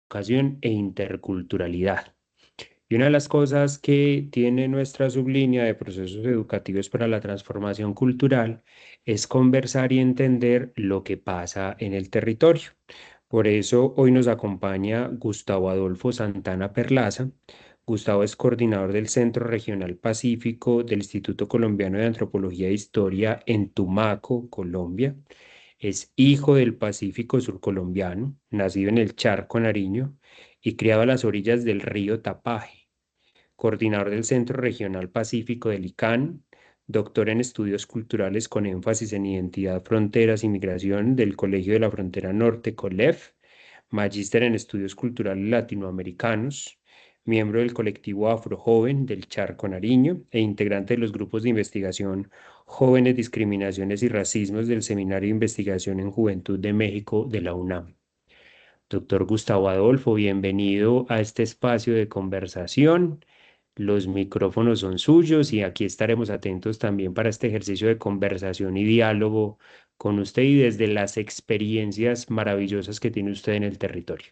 educación e interculturalidad. Y una de las cosas que tiene nuestra sublínea de procesos educativos para la transformación cultural es conversar y entender lo que pasa en el territorio. Por eso hoy nos acompaña Gustavo Adolfo Santana Perlaza. Gustavo es coordinador del Centro Regional Pacífico del Instituto Colombiano de Antropología e Historia en Tumaco, Colombia. Es hijo del Pacífico surcolombiano, nacido en el Charco, Nariño, y criado a las orillas del río Tapaje, coordinador del Centro Regional Pacífico del ICANN, doctor en estudios culturales con énfasis en identidad, fronteras y migración del Colegio de la Frontera Norte, COLEF, magíster en estudios culturales latinoamericanos, miembro del colectivo Afrojoven del Charco Nariño e integrante de los grupos de investigación Jóvenes, Discriminaciones y Racismos del Seminario de Investigación en Juventud de México de la UNAM. Doctor Gustavo Adolfo, bienvenido a este espacio de conversación. Los micrófonos son suyos y aquí estaremos atentos también para este ejercicio de conversación y diálogo con usted y desde las experiencias maravillosas que tiene usted en el territorio.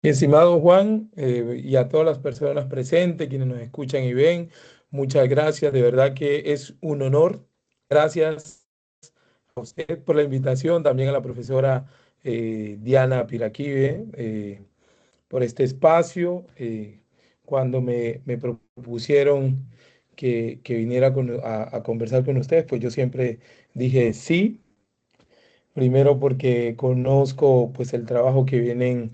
Mi estimado Juan, y a todas las personas presentes, quienes nos escuchan y ven, muchas gracias. De verdad que es un honor. Gracias a usted por la invitación, también a la profesora Diana Piraquive por este espacio. Cuando me propusieron que viniera a conversar con ustedes, pues yo siempre dije sí. Primero porque conozco pues el trabajo que vienen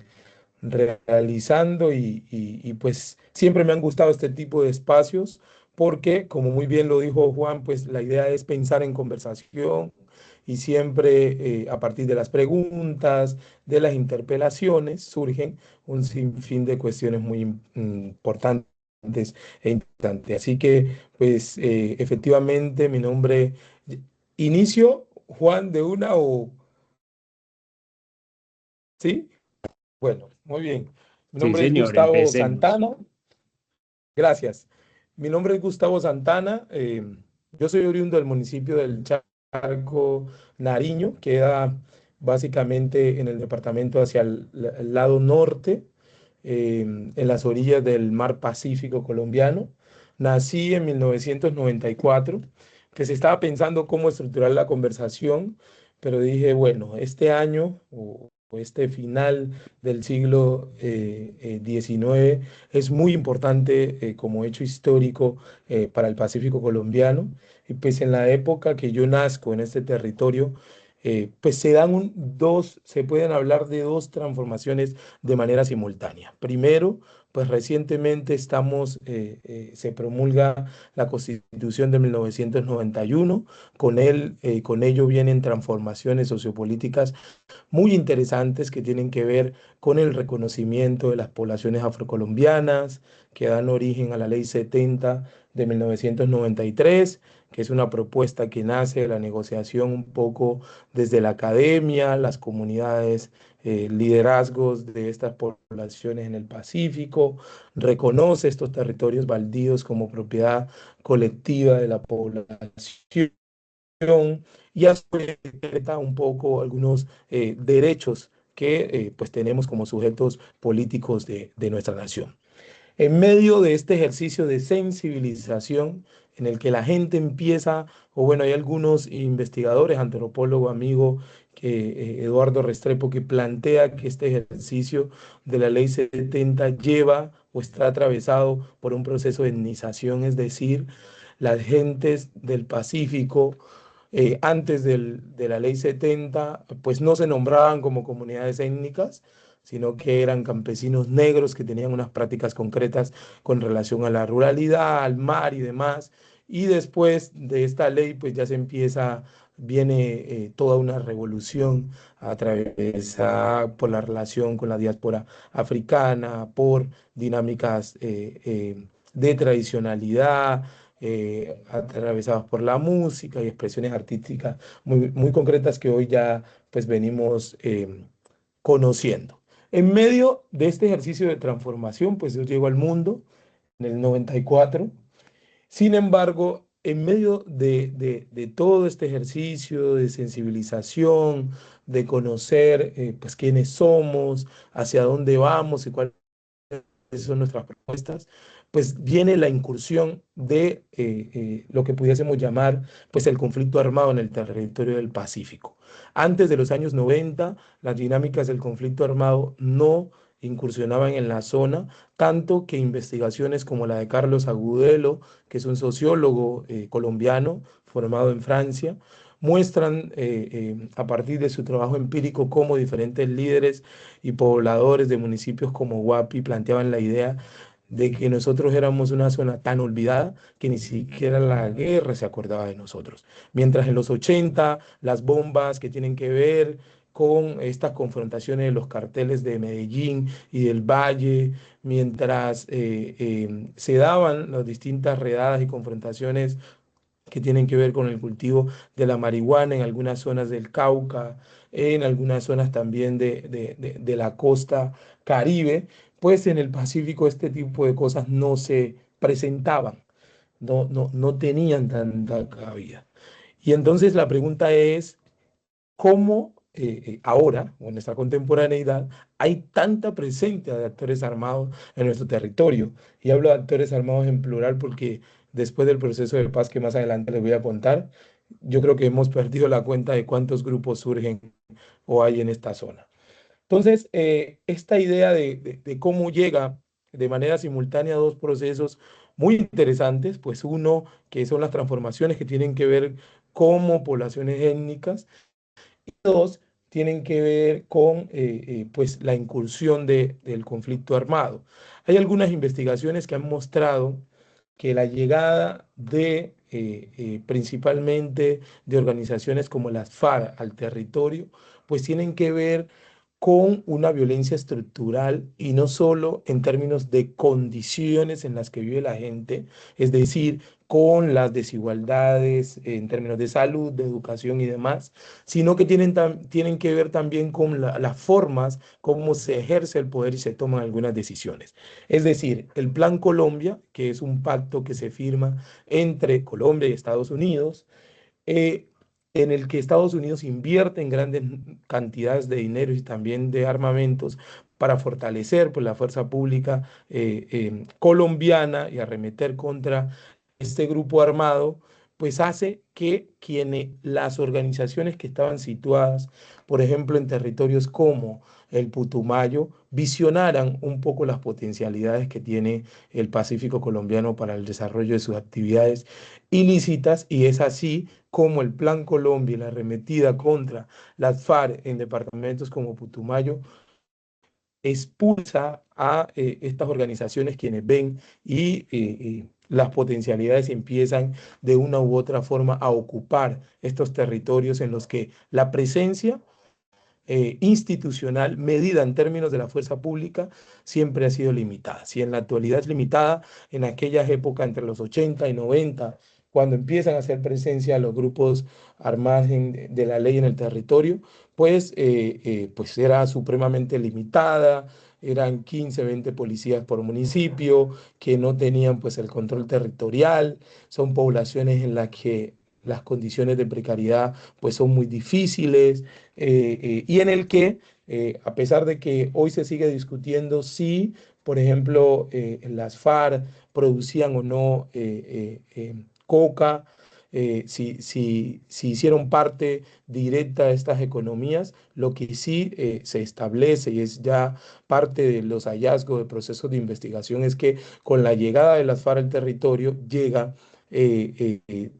realizando y, pues siempre me han gustado este tipo de espacios porque, como muy bien lo dijo Juan, pues la idea es pensar en conversación y siempre a partir de las preguntas, de las interpelaciones, surgen un sinfín de cuestiones muy importantes e importantes. Así que, pues efectivamente, mi nombre, inicio, Juan, de una o, ¿sí? Bueno, muy bien. Mi Sí, nombre es señor, Gustavo empecemos. Santana. Gracias. Mi nombre es Gustavo Santana. Yo soy oriundo del municipio del Charco, Nariño. Queda básicamente en el departamento hacia el lado norte, en las orillas del mar Pacífico colombiano. Nací en 1994, que se estaba pensando cómo estructurar la conversación, pero dije, bueno, este año o este final del siglo XIX es muy importante como hecho histórico para el Pacífico colombiano. Y pues en la época que yo nazco en este territorio, pues se pueden hablar de dos transformaciones de manera simultánea. Primero, pues recientemente se promulga la Constitución de 1991. Con ello vienen transformaciones sociopolíticas muy interesantes que tienen que ver con el reconocimiento de las poblaciones afrocolombianas, que dan origen a la Ley 70 de 1993, que es una propuesta que nace de la negociación un poco desde la academia, las comunidades, liderazgos de estas poblaciones en el Pacífico, reconoce estos territorios baldíos como propiedad colectiva de la población y a su vez decreta un poco algunos derechos que pues tenemos como sujetos políticos de nuestra nación. En medio de este ejercicio de sensibilización en el que la gente empieza, o bueno, hay algunos investigadores, antropólogo amigo, Eduardo Restrepo, que plantea que este ejercicio de la ley 70 lleva o está atravesado por un proceso de etnización, es decir, las gentes del Pacífico antes de la ley 70, pues no se nombraban como comunidades étnicas, sino que eran campesinos negros que tenían unas prácticas concretas con relación a la ruralidad, al mar y demás. Y después de esta ley, pues ya viene toda una revolución atravesada por la relación con la diáspora africana, por dinámicas de tradicionalidad, atravesados por la música y expresiones artísticas muy concretas que hoy ya pues venimos conociendo. En medio de este ejercicio de transformación, pues yo llego al mundo en el 94. Sin embargo, en medio de todo este ejercicio de sensibilización, de conocer pues quiénes somos, hacia dónde vamos y cuáles son nuestras propuestas, pues viene la incursión de lo que pudiésemos llamar pues el conflicto armado en el territorio del Pacífico. Antes de los años 90, las dinámicas del conflicto armado no incursionaban en la zona, tanto que investigaciones como la de Carlos Agudelo, que es un sociólogo colombiano formado en Francia, muestran a partir de su trabajo empírico cómo diferentes líderes y pobladores de municipios como Huapi planteaban la idea de que nosotros éramos una zona tan olvidada que ni siquiera la guerra se acordaba de nosotros. Mientras en los 80 las bombas que tienen que ver con estas confrontaciones de los carteles de Medellín y del Valle, mientras se daban las distintas redadas y confrontaciones que tienen que ver con el cultivo de la marihuana en algunas zonas del Cauca, en algunas zonas también de la costa Caribe, pues en el Pacífico este tipo de cosas no se presentaban, no tenían tanta cabida. Y entonces la pregunta es, cómo ahora, en nuestra contemporaneidad, hay tanta presencia de actores armados en nuestro territorio. Y hablo de actores armados en plural porque después del proceso de paz que más adelante les voy a contar, yo creo que hemos perdido la cuenta de cuántos grupos surgen o hay en esta zona. Entonces, esta idea de cómo llega de manera simultánea dos procesos muy interesantes, pues uno que son las transformaciones que tienen que ver como poblaciones étnicas, dos tienen que ver con pues la incursión del conflicto armado. Hay algunas investigaciones que han mostrado que la llegada de principalmente de organizaciones como las FARC al territorio, pues tienen que ver con una violencia estructural y no solo en términos de condiciones en las que vive la gente, es decir, con las desigualdades en términos de salud, de educación y demás, sino que tienen que ver también con las formas, cómo se ejerce el poder y se toman algunas decisiones. Es decir, el Plan Colombia, que es un pacto que se firma entre Colombia y Estados Unidos, eh, en el que Estados Unidos invierte en grandes cantidades de dinero y también de armamentos para fortalecer pues, la fuerza pública colombiana y arremeter contra este grupo armado, pues hace que las organizaciones que estaban situadas, por ejemplo, en territorios como el Putumayo, visionaran un poco las potencialidades que tiene el Pacífico colombiano para el desarrollo de sus actividades ilícitas, y es así como el Plan Colombia y la arremetida contra las FARC en departamentos como Putumayo expulsa a estas organizaciones quienes ven las potencialidades empiezan de una u otra forma a ocupar estos territorios en los que la presencia institucional medida en términos de la fuerza pública siempre ha sido limitada. Si en la actualidad es limitada, en aquellas épocas entre los 80 y 90, cuando empiezan a hacer presencia los grupos armados de la ley en el territorio, pues era supremamente limitada, eran 15, 20 policías por municipio que no tenían pues el control territorial, son poblaciones en las que las condiciones de precariedad pues son muy difíciles, y en el que, a pesar de que hoy se sigue discutiendo si, por ejemplo, las FARC producían o no coca, si hicieron parte directa de estas economías, lo que sí se establece y es ya parte de los hallazgos de procesos de investigación es que con la llegada de las FARC al territorio llega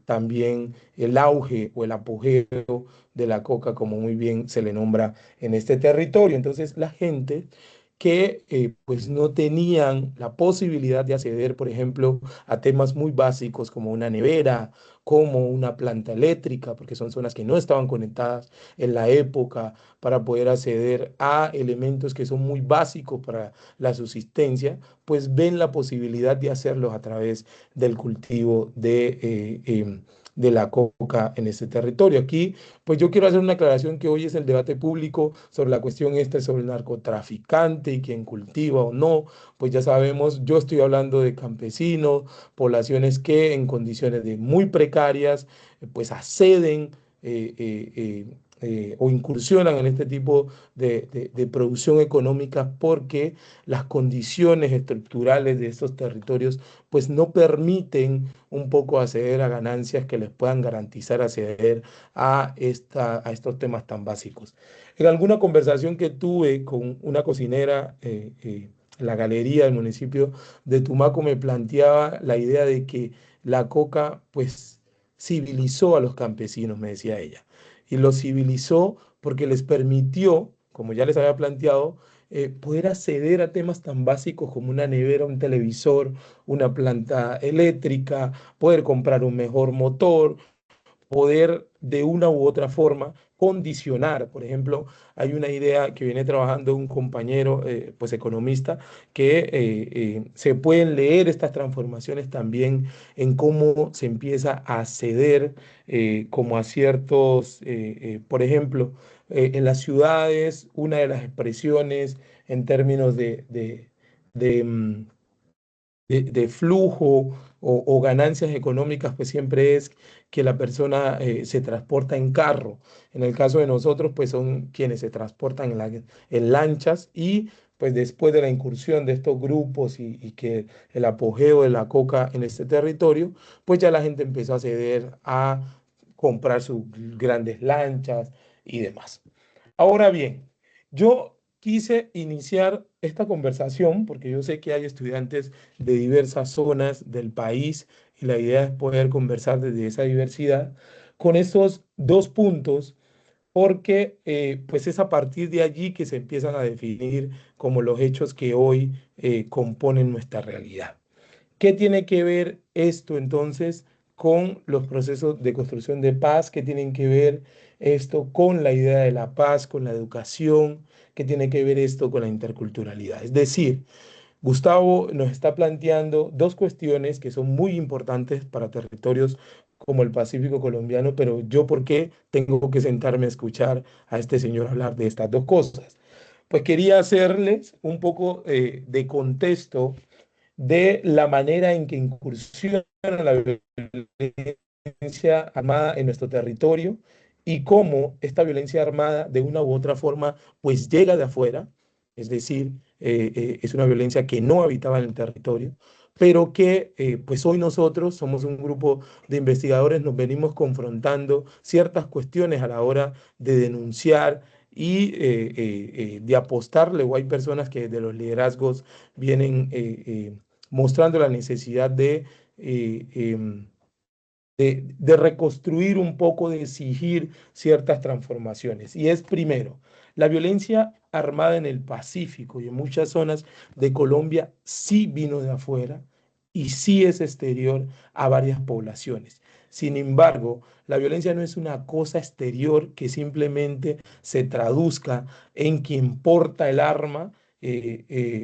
también el auge o el apogeo de la coca, como muy bien se le nombra en este territorio. Entonces, la gente que pues no tenían la posibilidad de acceder, por ejemplo, a temas muy básicos como una nevera, como una planta eléctrica, porque son zonas que no estaban conectadas en la época para poder acceder a elementos que son muy básicos para la subsistencia, pues ven la posibilidad de hacerlos a través del cultivo de la coca en este territorio. Aquí, pues yo quiero hacer una aclaración que hoy es el debate público sobre la cuestión esta sobre el narcotraficante y quién cultiva o no. Pues ya sabemos, yo estoy hablando de campesinos, poblaciones que en condiciones de muy precarias, pues acceden o incursionan en este tipo de producción económica porque las condiciones estructurales de estos territorios pues no permiten un poco acceder a ganancias que les puedan garantizar acceder a estos temas tan básicos. En alguna conversación que tuve con una cocinera en la galería del municipio de Tumaco me planteaba la idea de que la coca pues civilizó a los campesinos, me decía ella, y los civilizó porque les permitió, como ya les había planteado, poder acceder a temas tan básicos como una nevera, un televisor, una planta eléctrica, poder comprar un mejor motor, poder de una u otra forma condicionar. Por ejemplo, hay una idea que viene trabajando un compañero, pues economista, que se pueden leer estas transformaciones también en cómo se empieza a acceder como a ciertos, por ejemplo, en las ciudades, una de las expresiones en términos de flujo o ganancias económicas, pues siempre es que la persona se transporta en carro. En el caso de nosotros, pues son quienes se transportan en lanchas y pues después de la incursión de estos grupos y que el apogeo de la coca en este territorio, pues ya la gente empezó a ceder a comprar sus grandes lanchas y demás. Ahora bien, yo quise iniciar esta conversación porque yo sé que hay estudiantes de diversas zonas del país y la idea es poder conversar desde esa diversidad con esos dos puntos porque pues es a partir de allí que se empiezan a definir como los hechos que hoy componen nuestra realidad. ¿Qué tiene que ver esto entonces con los procesos de construcción de paz? ¿Qué tienen que ver esto con la idea de la paz, con la educación? ¿Qué tiene que ver esto con la interculturalidad? Es decir, Gustavo nos está planteando dos cuestiones que son muy importantes para territorios como el Pacífico colombiano, pero yo ¿por qué tengo que sentarme a escuchar a este señor hablar de estas dos cosas? Pues quería hacerles un poco de contexto de la manera en que incursiona la violencia armada en nuestro territorio y cómo esta violencia armada de una u otra forma pues llega de afuera, es decir, es una violencia que no habitaba en el territorio, pero que pues hoy nosotros somos un grupo de investigadores, nos venimos confrontando ciertas cuestiones a la hora de denunciar y de apostarle, o hay personas que de los liderazgos vienen mostrando la necesidad eh, em, de reconstruir un poco, de exigir ciertas transformaciones. Y es primero, la violencia armada en el Pacífico y en muchas zonas de Colombia sí vino de afuera y sí es exterior a varias poblaciones. Sin embargo, la violencia no es una cosa exterior que simplemente se traduzca en quien porta el arma,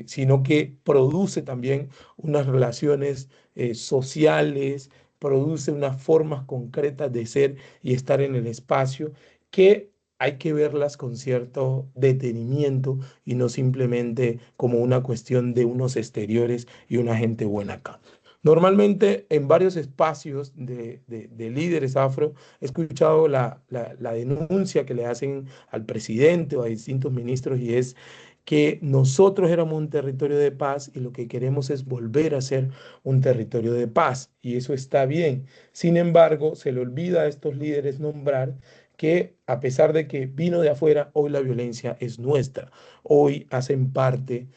sino que produce también unas relaciones sociales, produce unas formas concretas de ser y estar en el espacio que hay que verlas con cierto detenimiento y no simplemente como una cuestión de unos exteriores y una gente buena acá. Normalmente en varios espacios de líderes afro he escuchado la denuncia que le hacen al presidente o a distintos ministros y es que nosotros éramos un territorio de paz y lo que queremos es volver a ser un territorio de paz. Y eso está bien. Sin embargo, se le olvida a estos líderes nombrar que a pesar de que vino de afuera, hoy la violencia es nuestra. Hoy hacen parte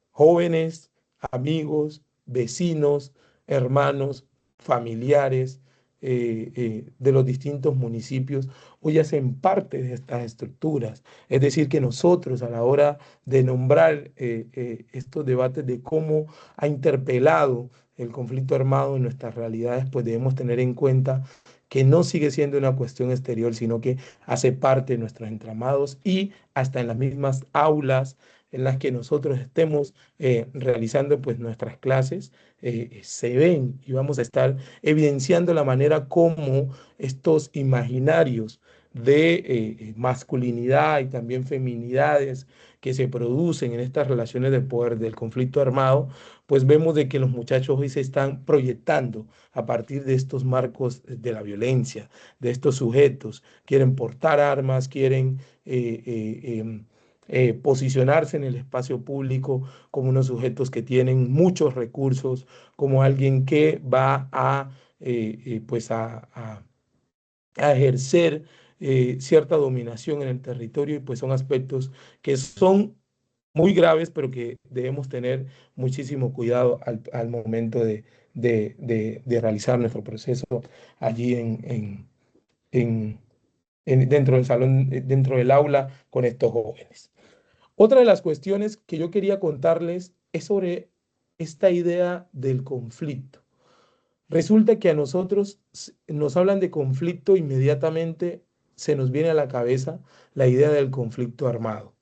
jóvenes, amigos, vecinos, hermanos, familiares de los distintos municipios, hoy hacen parte de estas estructuras. Es decir, que nosotros a la hora de nombrar estos debates de cómo ha interpelado el conflicto armado en nuestras realidades, pues debemos tener en cuenta que no sigue siendo una cuestión exterior, sino que hace parte de nuestros entramados y hasta en las mismas aulas en las que nosotros estemos realizando pues nuestras clases, se ven y vamos a estar evidenciando la manera como estos imaginarios de masculinidad y también feminidades que se producen en estas relaciones de poder del conflicto armado, pues vemos de que los muchachos hoy se están proyectando a partir de estos marcos de la violencia, de estos sujetos, quieren portar armas, quieren posicionarse en el espacio público como unos sujetos que tienen muchos recursos, como alguien que va a, pues a ejercer cierta dominación en el territorio y pues son aspectos que son muy graves, pero que debemos tener muchísimo cuidado al momento de realizar nuestro proceso allí en, dentro del salón, dentro del aula con estos jóvenes. Otra de las cuestiones que yo quería contarles es sobre esta idea del conflicto. Resulta que a nosotros nos hablan de conflicto, inmediatamente se nos viene a la cabeza la idea del conflicto armado.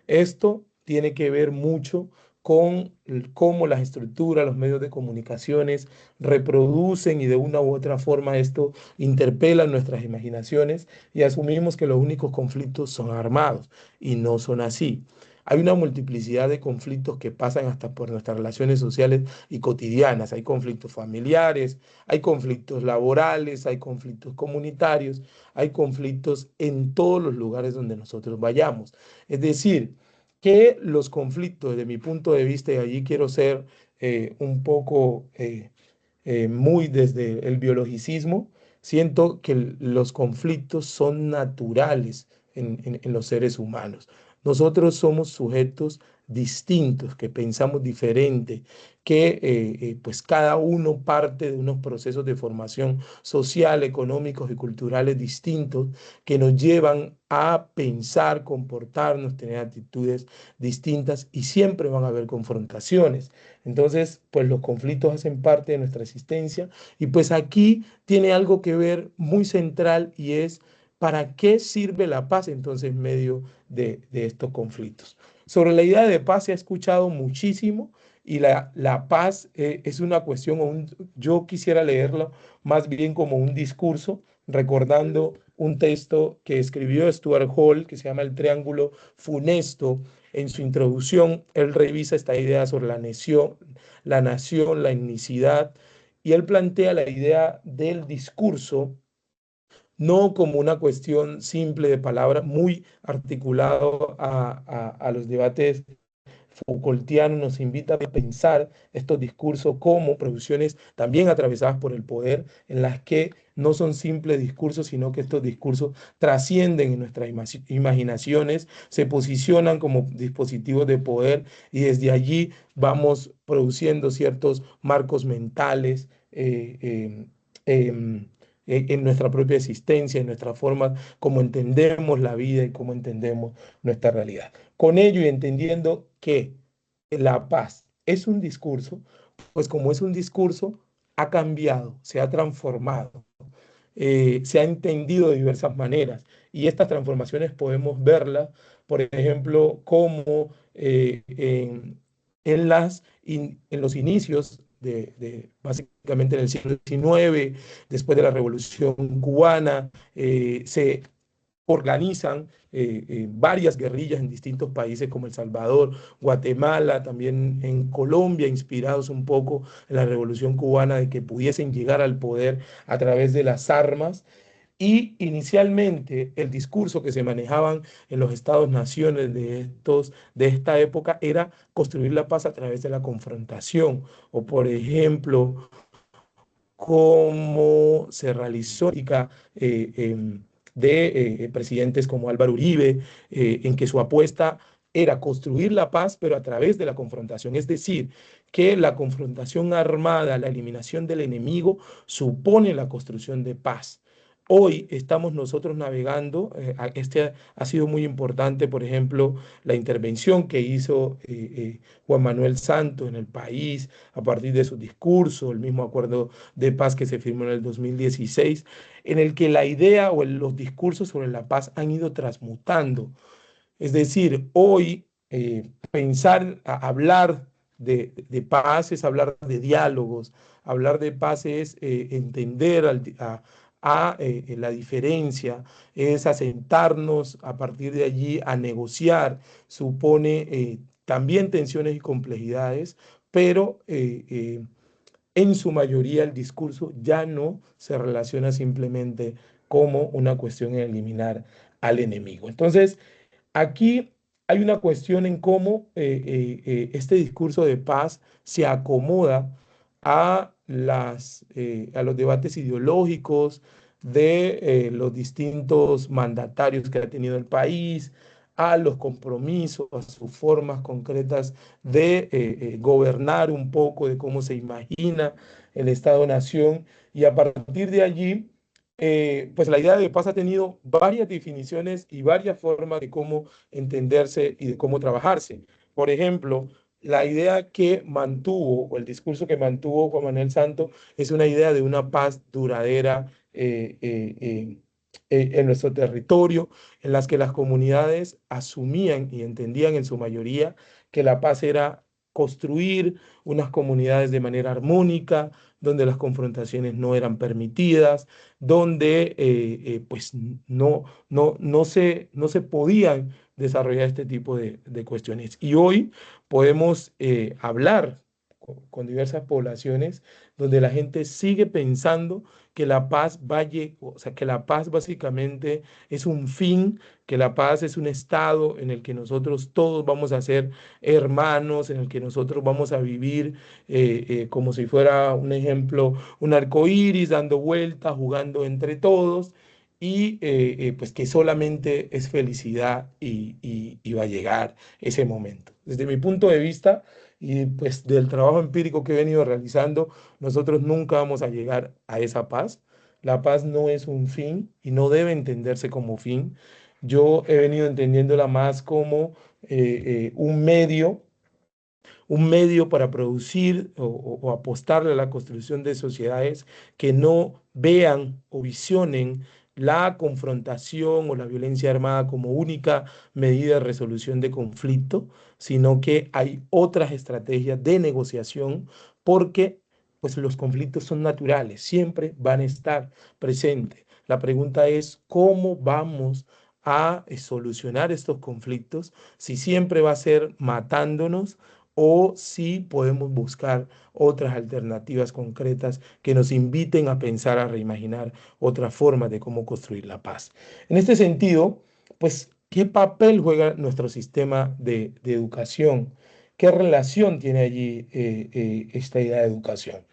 Esto tiene que ver mucho con cómo las estructuras, los medios de comunicaciones reproducen y de una u otra forma esto interpela nuestras imaginaciones y asumimos que los únicos conflictos son armados y no son así. Hay una multiplicidad de conflictos que pasan hasta por nuestras relaciones sociales y cotidianas. Hay conflictos familiares, hay conflictos laborales, hay conflictos comunitarios, hay conflictos en todos los lugares donde nosotros vayamos. Es decir, que los conflictos, desde mi punto de vista, y allí quiero ser un poco muy desde el biologicismo, siento que los conflictos son naturales en los seres humanos. Nosotros somos sujetos distintos, que pensamos diferente, que pues cada uno parte de unos procesos de formación social, económicos y culturales distintos que nos llevan a pensar, comportarnos, tener actitudes distintas y siempre van a haber confrontaciones. Entonces, pues los conflictos hacen parte de nuestra existencia y pues aquí tiene algo que ver muy central y es ¿para qué sirve la paz entonces en medio de estos conflictos? Sobre la idea de paz se ha escuchado muchísimo y la paz es una cuestión, yo quisiera leerlo más bien como un discurso, recordando un texto que escribió Stuart Hall, que se llama El Triángulo Funesto. En su introducción, él revisa esta idea sobre nación, la etnicidad, y él plantea la idea del discurso no como una cuestión simple de palabras, muy articulado a los debates Foucaultiano, nos invita a pensar estos discursos como producciones también atravesadas por el poder, en las que no son simples discursos, sino que estos discursos trascienden en nuestras imaginaciones, se posicionan como dispositivos de poder y desde allí vamos produciendo ciertos marcos mentales en nuestra propia existencia, en nuestra forma como entendemos la vida y cómo entendemos nuestra realidad. Con ello y entendiendo que la paz es un discurso, pues como es un discurso, ha cambiado, se ha transformado, se ha entendido de diversas maneras. Y estas transformaciones podemos verlas, por ejemplo, como en los inicios básicamente en el siglo XIX, después de la Revolución Cubana, se organizan varias guerrillas en distintos países como El Salvador, Guatemala, también en Colombia, inspirados un poco en la Revolución Cubana de que pudiesen llegar al poder a través de las armas. Y inicialmente el discurso que se manejaban en los estados-naciones de esta época era construir la paz a través de la confrontación. O por ejemplo, cómo se realizó de presidentes como Álvaro Uribe, en que su apuesta era construir la paz, pero a través de la confrontación. Es decir, que la confrontación armada, la eliminación del enemigo, supone la construcción de paz. Hoy estamos nosotros navegando, este ha sido muy importante, por ejemplo, la intervención que hizo Juan Manuel Santos en el país a partir de su discurso, el mismo acuerdo de paz que se firmó en el 2016, en el que la idea o los discursos sobre la paz han ido transmutando. Es decir, hoy hablar de paz es hablar de diálogos, hablar de paz es entender a la diferencia, es a sentarnos a partir de allí a negociar, supone también tensiones y complejidades, pero en su mayoría el discurso ya no se relaciona simplemente como una cuestión de eliminar al enemigo. Entonces, aquí hay una cuestión en cómo este discurso de paz se acomoda a los debates ideológicos de los distintos mandatarios que ha tenido el país, a los compromisos, a sus formas concretas de gobernar un poco, de cómo se imagina el Estado-Nación. Y a partir de allí, pues la idea de paz ha tenido varias definiciones y varias formas de cómo entenderse y de cómo trabajarse. Por ejemplo, la idea que mantuvo, o el discurso que mantuvo Juan Manuel Santos, es una idea de una paz duradera en nuestro territorio, en las que las comunidades asumían y entendían en su mayoría que la paz era construir unas comunidades de manera armónica, donde las confrontaciones no eran permitidas, donde pues no se podían desarrollar este tipo de cuestiones. Y hoy podemos hablar con diversas poblaciones donde la gente sigue pensando que la paz o sea, que la paz básicamente es un fin, que la paz es un estado en el que nosotros todos vamos a ser hermanos, en el que nosotros vamos a vivir como si fuera un ejemplo, un arco iris dando vueltas, jugando entre todos, y pues que solamente es felicidad y va a llegar ese momento. Desde mi punto de vista y pues del trabajo empírico que he venido realizando, nosotros nunca vamos a llegar a esa paz. La paz no es un fin y no debe entenderse como fin. Yo he venido entendiéndola más como un medio para producir o apostarle a la construcción de sociedades que no vean o visionen la confrontación o la violencia armada como única medida de resolución de conflicto, sino que hay otras estrategias de negociación porque pues los conflictos son naturales, siempre van a estar presentes. La pregunta es cómo vamos a solucionar estos conflictos, si siempre va a ser matándonos o si podemos buscar otras alternativas concretas que nos inviten a pensar, a reimaginar otras formas de cómo construir la paz. En este sentido, pues, ¿qué papel juega nuestro sistema de educación? ¿Qué relación tiene allí esta idea de educación?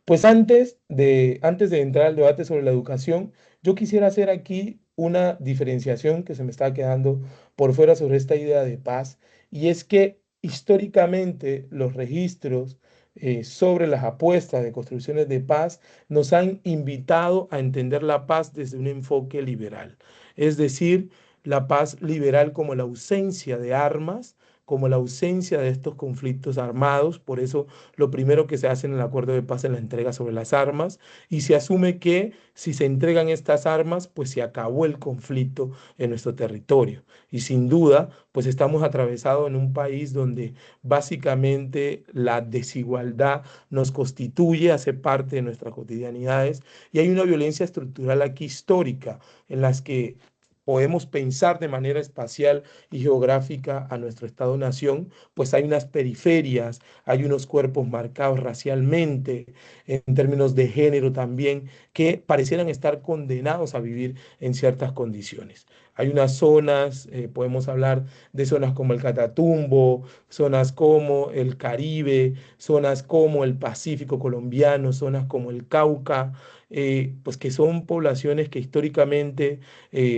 Pues antes de entrar al debate sobre la educación, yo quisiera hacer aquí una diferenciación que se me está quedando por fuera sobre esta idea de paz, y es que históricamente los registros sobre las apuestas de construcciones de paz nos han invitado a entender la paz desde un enfoque liberal, es decir, la paz liberal como la ausencia de armas, como la ausencia de estos conflictos armados. Por eso lo primero que se hace en el acuerdo de paz es la entrega sobre las armas, y se asume que si se entregan estas armas, pues se acabó el conflicto en nuestro territorio. Y sin duda, pues estamos atravesados en un país donde básicamente la desigualdad nos constituye, hace parte de nuestras cotidianidades, y hay una violencia estructural aquí histórica en las que podemos pensar de manera espacial y geográfica a nuestro Estado-nación, pues hay unas periferias, hay unos cuerpos marcados racialmente, en términos de género también, que parecieran estar condenados a vivir en ciertas condiciones. Hay unas zonas, podemos hablar de zonas como el Catatumbo, zonas como el Caribe, zonas como el Pacífico colombiano, zonas como el Cauca, pues que son poblaciones que históricamente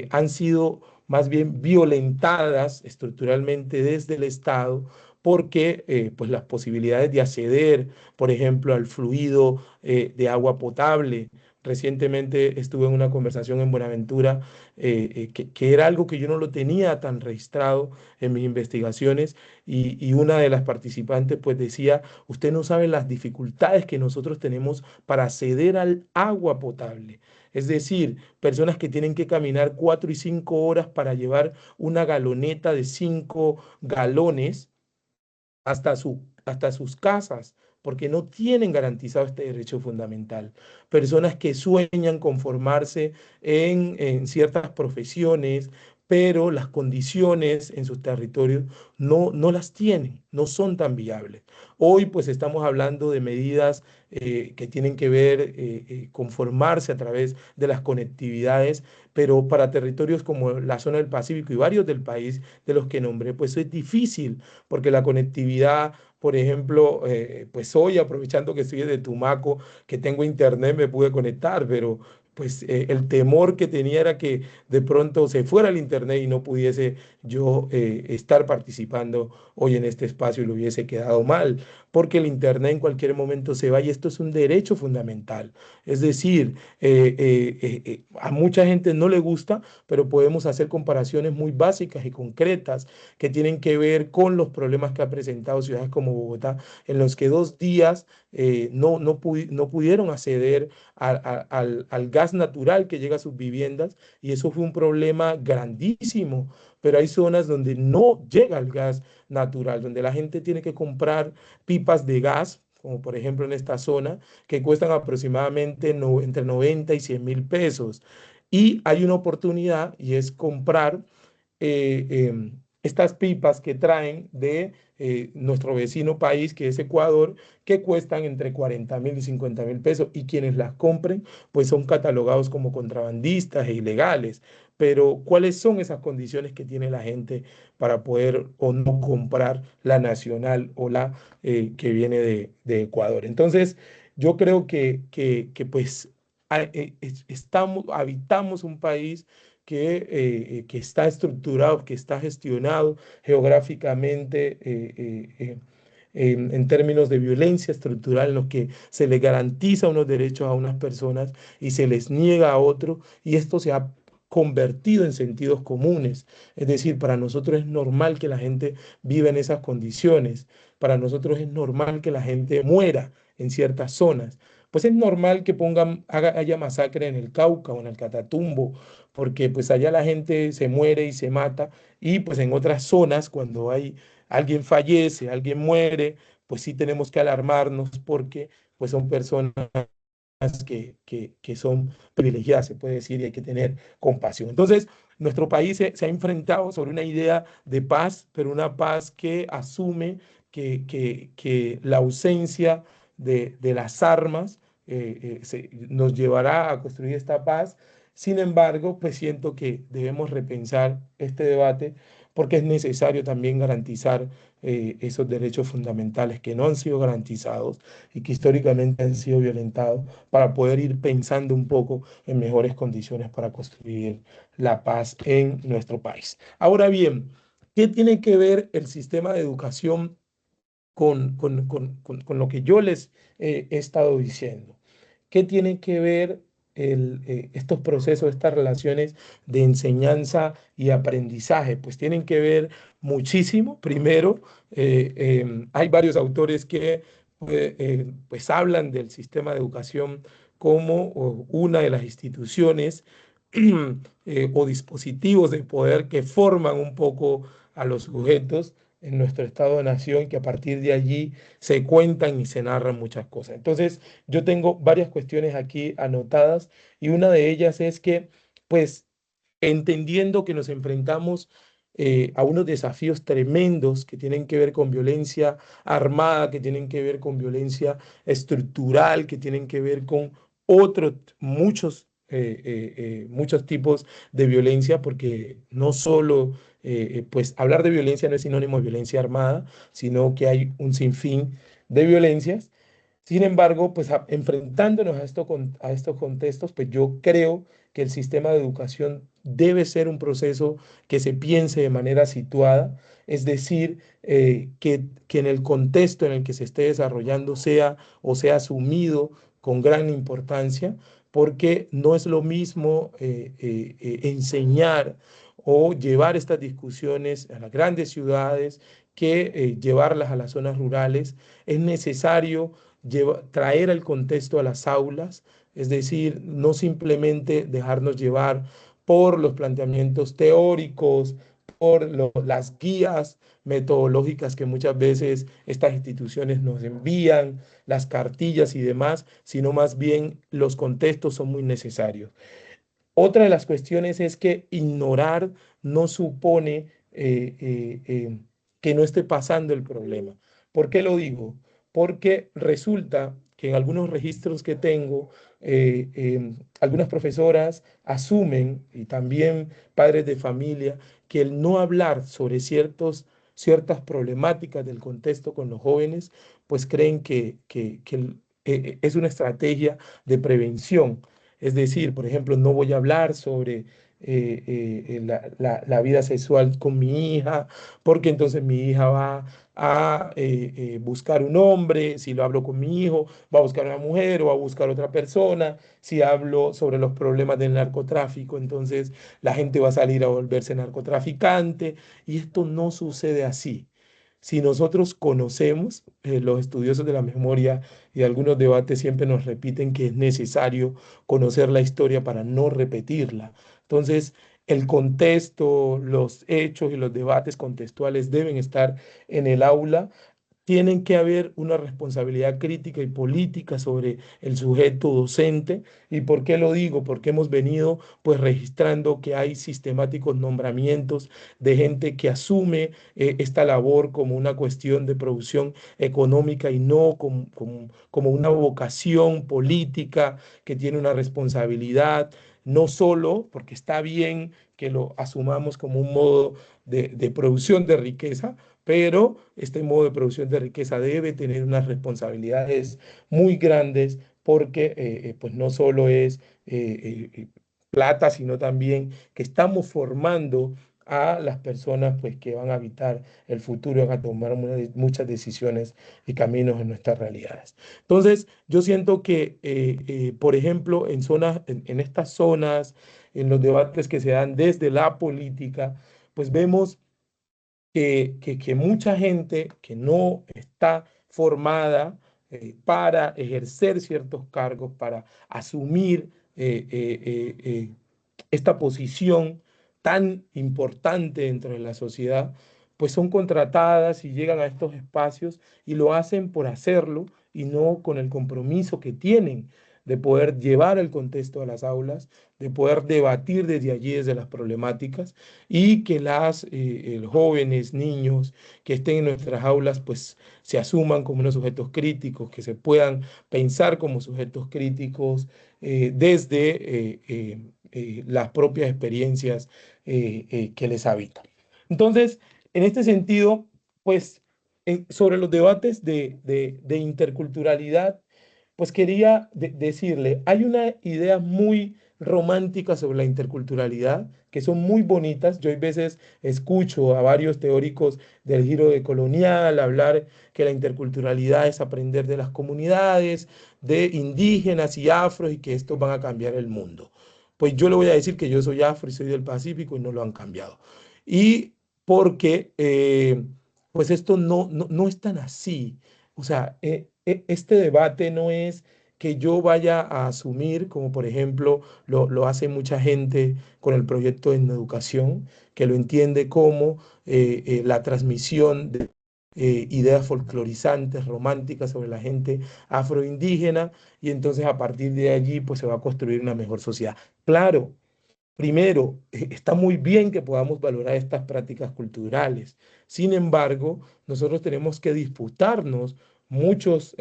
han sido más bien violentadas estructuralmente desde el Estado, porque pues las posibilidades de acceder, por ejemplo, al fluido de agua potable. Recientemente estuve en una conversación en Buenaventura que era algo que yo no lo tenía tan registrado en mis investigaciones, y una de las participantes pues decía, usted no sabe las dificultades que nosotros tenemos para acceder al agua potable. Es decir, personas que tienen que caminar 4 y 5 horas para llevar una galoneta de 5 galones hasta sus casas, porque no tienen garantizado este derecho fundamental. Personas que sueñan con formarse en ciertas profesiones, pero las condiciones en sus territorios no las tienen, no son tan viables. Hoy pues estamos hablando de medidas que tienen que ver con formarse a través de las conectividades, pero para territorios como la zona del Pacífico y varios del país de los que nombré, pues es difícil, porque la conectividad, por ejemplo, pues hoy aprovechando que estoy de Tumaco, que tengo internet, me pude conectar, pero pues el temor que tenía era que de pronto se fuera el internet y no pudiese yo estar participando hoy en este espacio y lo hubiese quedado mal, porque el internet en cualquier momento se va y esto es un derecho fundamental. Es decir, a mucha gente no le gusta, pero podemos hacer comparaciones muy básicas y concretas que tienen que ver con los problemas que ha presentado ciudades como Bogotá, en los que 2 días no pudieron acceder al gas natural que llega a sus viviendas y eso fue un problema grandísimo, pero hay zonas donde no llega el gas natural, donde la gente tiene que comprar pipas de gas, como por ejemplo en esta zona, que cuestan aproximadamente entre 90 y 100.000 pesos. Y hay una oportunidad y es comprar estas pipas que traen de nuestro vecino país, que es Ecuador, que cuestan entre 40.000 y 50.000 pesos. Y quienes las compren, pues son catalogados como contrabandistas e ilegales. Pero, ¿cuáles son esas condiciones que tiene la gente para poder o no comprar la nacional o la que viene de Ecuador? Entonces, yo creo que pues habitamos un país que está estructurado, que está gestionado geográficamente en términos de violencia estructural, en los que se le garantiza unos derechos a unas personas y se les niega a otros, y esto se ha convertido en sentidos comunes. Es decir, para nosotros es normal que la gente viva en esas condiciones, para nosotros es normal que la gente muera en ciertas zonas. Pues es normal que haya masacre en el Cauca o en el Catatumbo, porque pues allá la gente se muere y se mata, y pues en otras zonas cuando alguien fallece, alguien muere, pues sí tenemos que alarmarnos porque pues son personas que son privilegiadas, se puede decir, y hay que tener compasión. Entonces, nuestro país se ha enfrentado sobre una idea de paz, pero una paz que asume que la ausencia de las armas nos llevará a construir esta paz. Sin embargo, pues siento que debemos repensar este debate porque es necesario también garantizar esos derechos fundamentales que no han sido garantizados y que históricamente han sido violentados para poder ir pensando un poco en mejores condiciones para construir la paz en nuestro país. Ahora bien, ¿qué tiene que ver el sistema de educación con lo que yo les he estado diciendo? ¿Qué tiene que ver estos procesos, estas relaciones de enseñanza y aprendizaje? Pues tienen que ver muchísimo. Primero, hay varios autores que pues hablan del sistema de educación como una de las instituciones o dispositivos de poder que forman un poco a los sujetos en nuestro Estado de Nación, que a partir de allí se cuentan y se narran muchas cosas. Entonces, yo tengo varias cuestiones aquí anotadas y una de ellas es que, pues, entendiendo que nos enfrentamos a unos desafíos tremendos que tienen que ver con violencia armada, que tienen que ver con violencia estructural, que tienen que ver con otros, muchos tipos de violencia, porque no solo, pues hablar de violencia no es sinónimo de violencia armada, sino que hay un sinfín de violencias. Sin embargo, pues enfrentándonos a estos contextos, pues yo creo que el sistema de educación debe ser un proceso que se piense de manera situada, es decir, que en el contexto en el que se esté desarrollando sea asumido con gran importancia, porque no es lo mismo enseñar o llevar estas discusiones a las grandes ciudades que llevarlas a las zonas rurales. Es necesario traer el contexto a las aulas, es decir, no simplemente dejarnos llevar por los planteamientos teóricos, las guías metodológicas que muchas veces estas instituciones nos envían, las cartillas y demás, sino más bien los contextos son muy necesarios. Otra de las cuestiones es que ignorar no supone que no esté pasando el problema. ¿Por qué lo digo? Porque resulta que en algunos registros que tengo, algunas profesoras asumen, y también padres de familia, que el no hablar sobre ciertas problemáticas del contexto con los jóvenes, pues creen que es una estrategia de prevención. Es decir, por ejemplo, no voy a hablar sobre la vida sexual con mi hija, porque entonces mi hija va a buscar un hombre. Si lo hablo con mi hijo, va a buscar una mujer o va a buscar otra persona. Si hablo sobre los problemas del narcotráfico, entonces la gente va a salir a volverse narcotraficante. Y esto no sucede así. Si nosotros conocemos, los estudiosos de la memoria y algunos debates siempre nos repiten que es necesario conocer la historia para no repetirla. Entonces, el contexto, los hechos y los debates contextuales deben estar en el aula. Tienen que haber una responsabilidad crítica y política sobre el sujeto docente. ¿Y por qué lo digo? Porque hemos venido pues registrando que hay sistemáticos nombramientos de gente que asume esta labor como una cuestión de producción económica y no como una vocación política que tiene una responsabilidad, no solo porque está bien que lo asumamos como un modo de producción de riqueza, pero este modo de producción de riqueza debe tener unas responsabilidades muy grandes porque pues no solo es plata, sino también que estamos formando a las personas pues, que van a habitar el futuro, van a tomar muchas decisiones y caminos en nuestras realidades. Entonces, yo siento que, por ejemplo, en estas zonas, en los debates que se dan desde la política, pues vemos que mucha gente que no está formada para ejercer ciertos cargos, para asumir esta posición tan importante dentro de la sociedad, pues son contratadas y llegan a estos espacios y lo hacen por hacerlo y no con el compromiso que tienen de poder llevar el contexto a las aulas, de poder debatir desde allí, desde las problemáticas, y que jóvenes, niños que estén en nuestras aulas, pues se asuman como unos sujetos críticos, que se puedan pensar como sujetos críticos desde las propias experiencias que les habitan. Entonces, en este sentido, pues sobre los debates de interculturalidad, pues quería decirle, hay una idea muy romántica sobre la interculturalidad, que son muy bonitas. Yo a veces escucho a varios teóricos del giro de colonial hablar que la interculturalidad es aprender de las comunidades, de indígenas y afros y que estos van a cambiar el mundo. Pues yo le voy a decir que yo soy afro y soy del Pacífico y no lo han cambiado. Y porque, pues esto no es tan así. O sea, este debate no es que yo vaya a asumir, como por ejemplo lo hace mucha gente con el proyecto en educación, que lo entiende como la transmisión de ideas folclorizantes, románticas sobre la gente afroindígena, y entonces a partir de allí pues se va a construir una mejor sociedad. Claro, primero, está muy bien que podamos valorar estas prácticas culturales. Sin embargo, nosotros tenemos que disputarnos muchos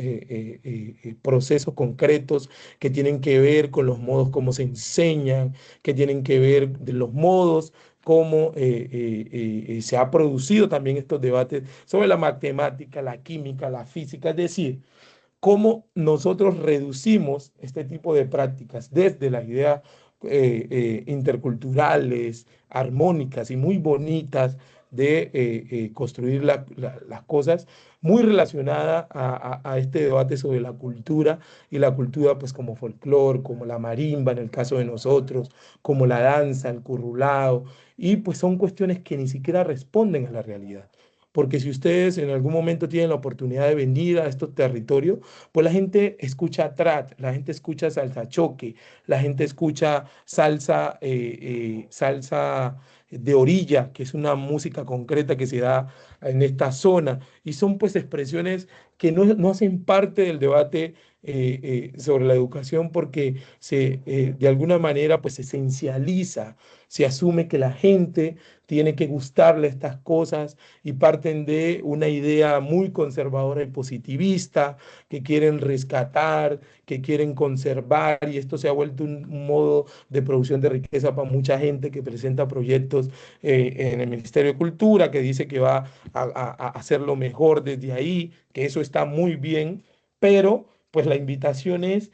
procesos concretos que tienen que ver con los modos como se enseñan, que tienen que ver de los modos como se ha producido también estos debates sobre la matemática, la química, la física, es decir, cómo nosotros reducimos este tipo de prácticas desde las ideas interculturales, armónicas y muy bonitas de construir las cosas, muy relacionada a este debate sobre la cultura y la cultura pues como folclore, como la marimba en el caso de nosotros, como la danza, el currulao, y pues son cuestiones que ni siquiera responden a la realidad. Porque si ustedes en algún momento tienen la oportunidad de venir a estos territorios, pues la gente escucha trap, la gente escucha salsa choque, la gente escucha salsa de orilla, que es una música concreta que se da en esta zona, y son pues expresiones que no hacen parte del debate sobre la educación porque de alguna manera pues se esencializa, se asume que la gente tiene que gustarle estas cosas y parten de una idea muy conservadora y positivista que quieren rescatar, que quieren conservar, y esto se ha vuelto un modo de producción de riqueza para mucha gente que presenta proyectos en el Ministerio de Cultura, que dice que va a hacerlo mejor desde ahí, que eso está muy bien, pero pues la invitación es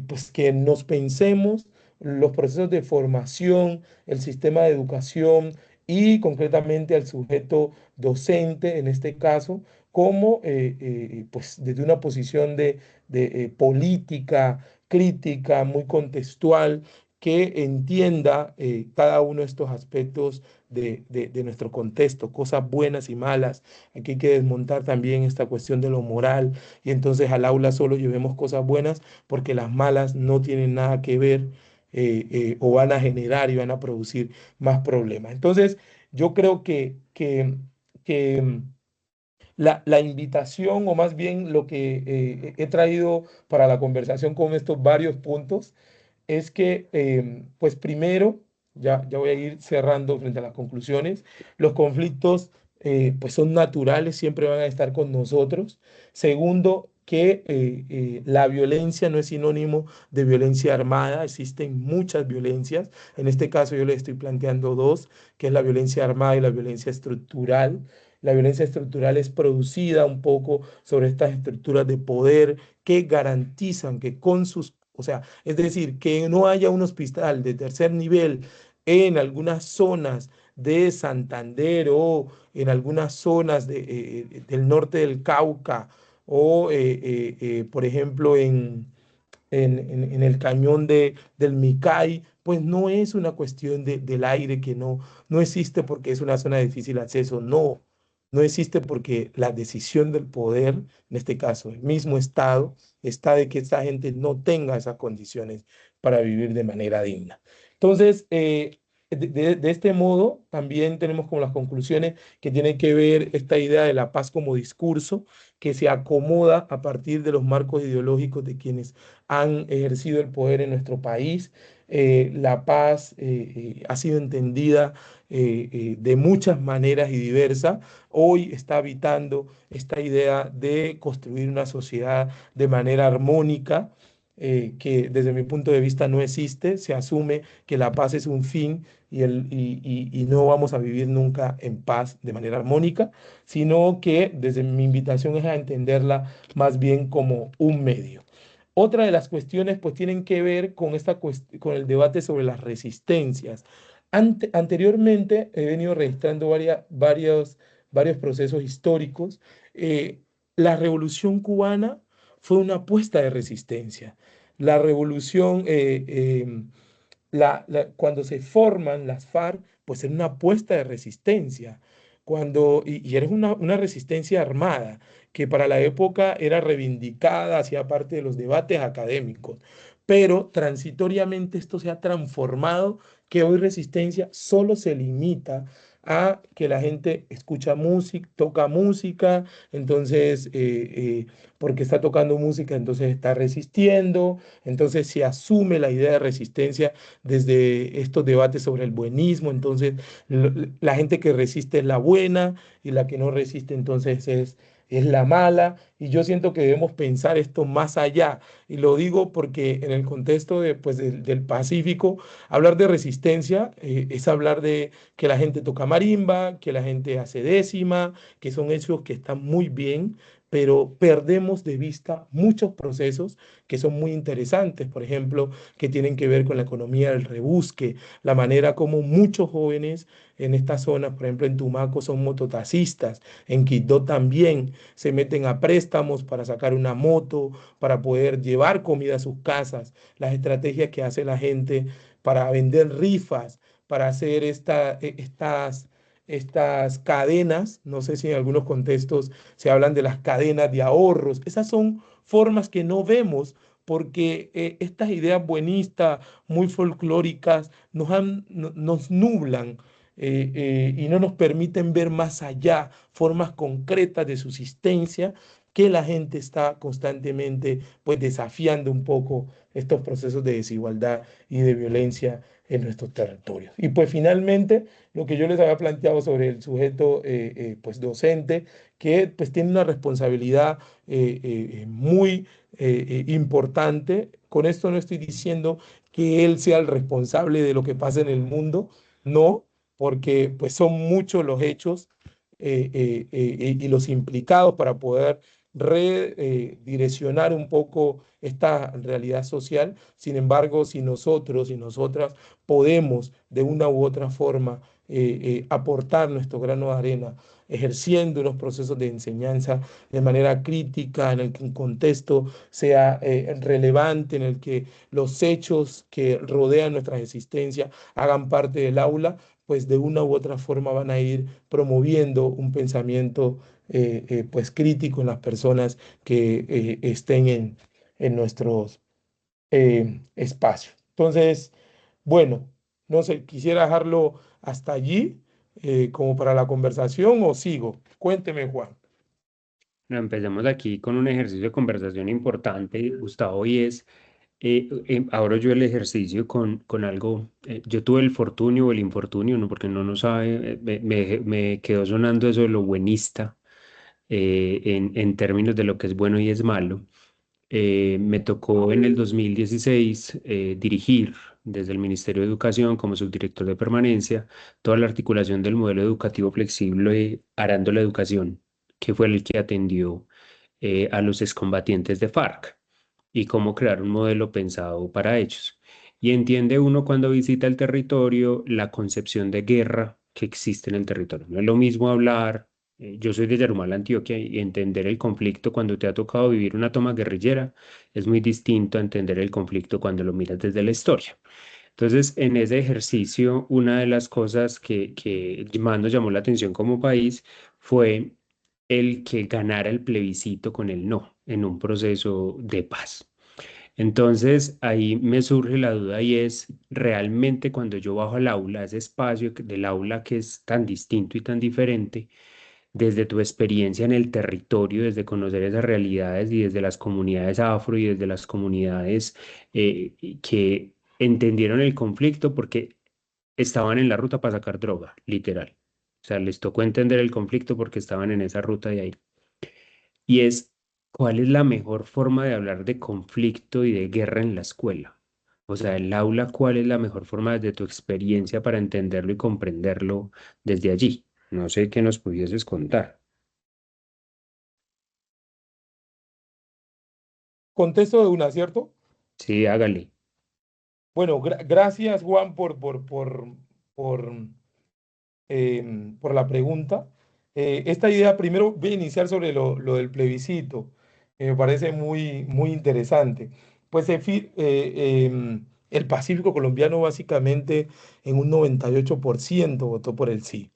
pues que nos pensemos los procesos de formación, el sistema de educación y concretamente al sujeto docente, en este caso, como pues desde una posición de política crítica, muy contextual, que entienda cada uno de estos aspectos de nuestro contexto, cosas buenas y malas. Aquí hay que desmontar también esta cuestión de lo moral y entonces al aula solo llevemos cosas buenas porque las malas no tienen nada que ver o van a generar y van a producir más problemas. Entonces, yo creo que la invitación, o más bien lo que he traído para la conversación con estos varios puntos, es que, pues primero, ya voy a ir cerrando frente a las conclusiones, los conflictos pues son naturales, siempre van a estar con nosotros. Segundo, que la violencia no es sinónimo de violencia armada, existen muchas violencias. En este caso yo le estoy planteando dos, que es la violencia armada y la violencia estructural. La violencia estructural es producida un poco sobre estas estructuras de poder que garantizan que con sus, o sea, es decir, que no haya un hospital de tercer nivel en algunas zonas de Santander o en algunas zonas del norte del Cauca o, por ejemplo, en el cañón del Micay, pues no es una cuestión del aire que no existe porque es una zona de difícil acceso, no existe porque la decisión del poder, en este caso el mismo Estado, está de que esta gente no tenga esas condiciones para vivir de manera digna. Entonces, de este modo, también tenemos como las conclusiones que tienen que ver esta idea de la paz como discurso, que se acomoda a partir de los marcos ideológicos de quienes han ejercido el poder en nuestro país. La paz ha sido entendida de muchas maneras y diversas. Hoy está habitando esta idea de construir una sociedad de manera armónica, que desde mi punto de vista no existe. Se asume que la paz es un fin y no vamos a vivir nunca en paz de manera armónica, sino que desde mi invitación es a entenderla más bien como un medio. Otra de las cuestiones pues tienen que ver con, con el debate sobre las resistencias. Anteriormente he venido registrando varios procesos históricos. Eh, la Revolución Cubana fue una apuesta de resistencia. La revolución, cuando se forman las FARC, pues era una apuesta de resistencia. Y era una resistencia armada que para la época era reivindicada, hacía parte de los debates académicos, pero transitoriamente esto se ha transformado, que hoy resistencia solo se limita a que la gente escucha música, toca música, entonces, porque está tocando música, entonces está resistiendo, entonces se asume la idea de resistencia desde estos debates sobre el buenismo, entonces la gente que resiste es la buena y la que no resiste entonces es la mala, y yo siento que debemos pensar esto más allá, y lo digo porque en el contexto pues, del Pacífico, hablar de resistencia es hablar de que la gente toca marimba, que la gente hace décima, que son hechos que están muy bien, pero perdemos de vista muchos procesos que son muy interesantes, por ejemplo, que tienen que ver con la economía del rebusque, la manera como muchos jóvenes en estas zonas, por ejemplo en Tumaco, son mototaxistas, en Quito también se meten a préstamos para sacar una moto, para poder llevar comida a sus casas, las estrategias que hace la gente para vender rifas, para hacer estas cadenas, no sé si en algunos contextos se hablan de las cadenas de ahorros, esas son formas que no vemos porque estas ideas buenistas, muy folclóricas, nos nublan y no nos permiten ver más allá formas concretas de subsistencia que la gente está constantemente pues desafiando un poco estos procesos de desigualdad y de violencia en nuestros territorios. Y pues finalmente, lo que yo les había planteado sobre el sujeto pues docente, que pues tiene una responsabilidad muy importante. Con esto no estoy diciendo que él sea el responsable de lo que pasa en el mundo, no, porque pues son muchos los hechos y los implicados para poder redireccionar un poco esta realidad social. Sin embargo, si nosotros y nosotras podemos de una u otra forma aportar nuestro grano de arena, ejerciendo unos procesos de enseñanza de manera crítica, en el que un contexto sea relevante, en el que los hechos que rodean nuestra existencia hagan parte del aula, pues de una u otra forma van a ir promoviendo un pensamiento pues crítico en las personas que estén en nuestros espacios. Entonces, bueno, no sé, quisiera dejarlo hasta allí como para la conversación o sigo. Cuénteme, Juan. Bueno, empecemos aquí con un ejercicio de conversación importante, Gustavo, y es, ahora yo el ejercicio con algo, yo tuve el fortunio o el infortunio, ¿no? Porque no nos sabe, me quedó sonando eso de lo buenista, en términos de lo que es bueno y es malo. Me tocó en el 2016 dirigir desde el Ministerio de Educación como subdirector de permanencia toda la articulación del modelo educativo flexible Arando la Educación, que fue el que atendió a los excombatientes de FARC y cómo crear un modelo pensado para ellos. Y entiende uno cuando visita el territorio la concepción de guerra que existe en el territorio. No es lo mismo hablar, yo soy de Yarumal, Antioquia, y entender el conflicto cuando te ha tocado vivir una toma guerrillera es muy distinto a entender el conflicto cuando lo miras desde la historia. Entonces, en ese ejercicio, una de las cosas que más nos llamó la atención como país fue el que ganara el plebiscito con el no en un proceso de paz. Entonces, ahí me surge la duda y es, realmente cuando yo bajo al aula, ese espacio del aula que es tan distinto y tan diferente, desde tu experiencia en el territorio, desde conocer esas realidades y desde las comunidades afro y desde las comunidades que entendieron el conflicto porque estaban en la ruta para sacar droga, literal. O sea, les tocó entender el conflicto porque estaban en esa ruta de ahí. Y es, ¿cuál es la mejor forma de hablar de conflicto y de guerra en la escuela? O sea, el aula, ¿cuál es la mejor forma desde tu experiencia para entenderlo y comprenderlo desde allí? No sé qué nos pudieses contar. Contesto de una, ¿cierto? Sí, hágale. Bueno, gracias, Juan, por, por la pregunta. Esta idea, primero voy a iniciar sobre lo del plebiscito. Me parece muy interesante. Pues el Pacífico colombiano básicamente en un 98% votó por el sí.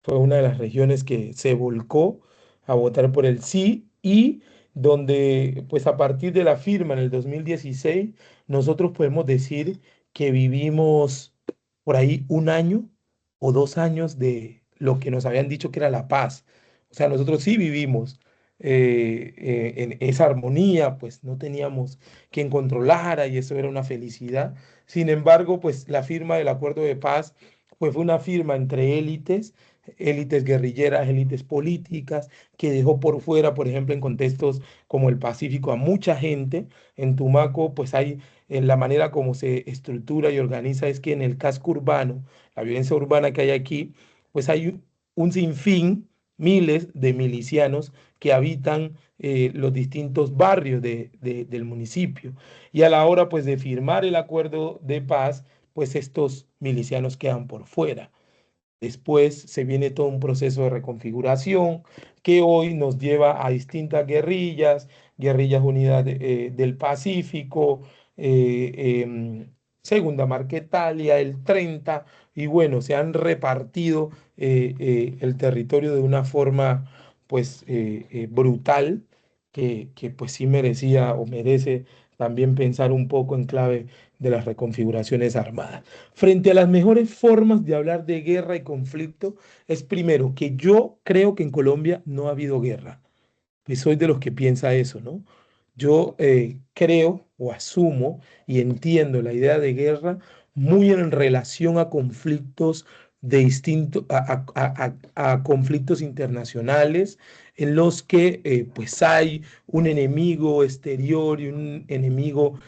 Fue una de las regiones que se volcó a votar por el sí y donde pues a partir de la firma en el 2016 nosotros podemos decir que vivimos por ahí un año o 2 años de lo que nos habían dicho que era la paz. O sea, nosotros sí vivimos en esa armonía, pues no teníamos quien controlara y eso era una felicidad. Sin embargo, pues la firma del acuerdo de paz pues fue una firma entre élites, élites guerrilleras, élites políticas, que dejó por fuera, por ejemplo, en contextos como el Pacífico, a mucha gente. En Tumaco, pues hay, en la manera como se estructura y organiza, es que en el casco urbano, la violencia urbana que hay aquí, pues hay un sinfín, miles de milicianos que habitan los distintos barrios del municipio. Y a la hora, pues, de firmar el acuerdo de paz, pues estos milicianos quedan por fuera. Después se viene todo un proceso de reconfiguración que hoy nos lleva a distintas guerrillas, guerrillas unidas del Pacífico, Segunda Marquetalia, el 30, y bueno, se han repartido el territorio de una forma pues brutal que pues sí merecía o merece también pensar un poco en clave de las reconfiguraciones armadas. Frente a las mejores formas de hablar de guerra y conflicto, es primero que yo creo que en Colombia no ha habido guerra. Pues soy de los que piensa eso, ¿no? Yo creo o asumo y entiendo la idea de guerra muy en relación a conflictos de distinto, a conflictos internacionales en los que pues hay un enemigo exterior y un enemigo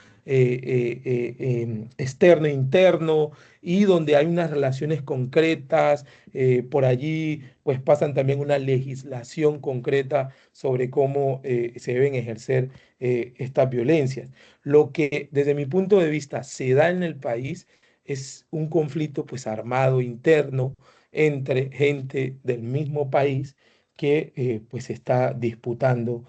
externo e interno, y donde hay unas relaciones concretas, por allí pues pasan también una legislación concreta sobre cómo se deben ejercer estas violencias. Lo que desde mi punto de vista se da en el país es un conflicto pues armado interno entre gente del mismo país que pues está disputando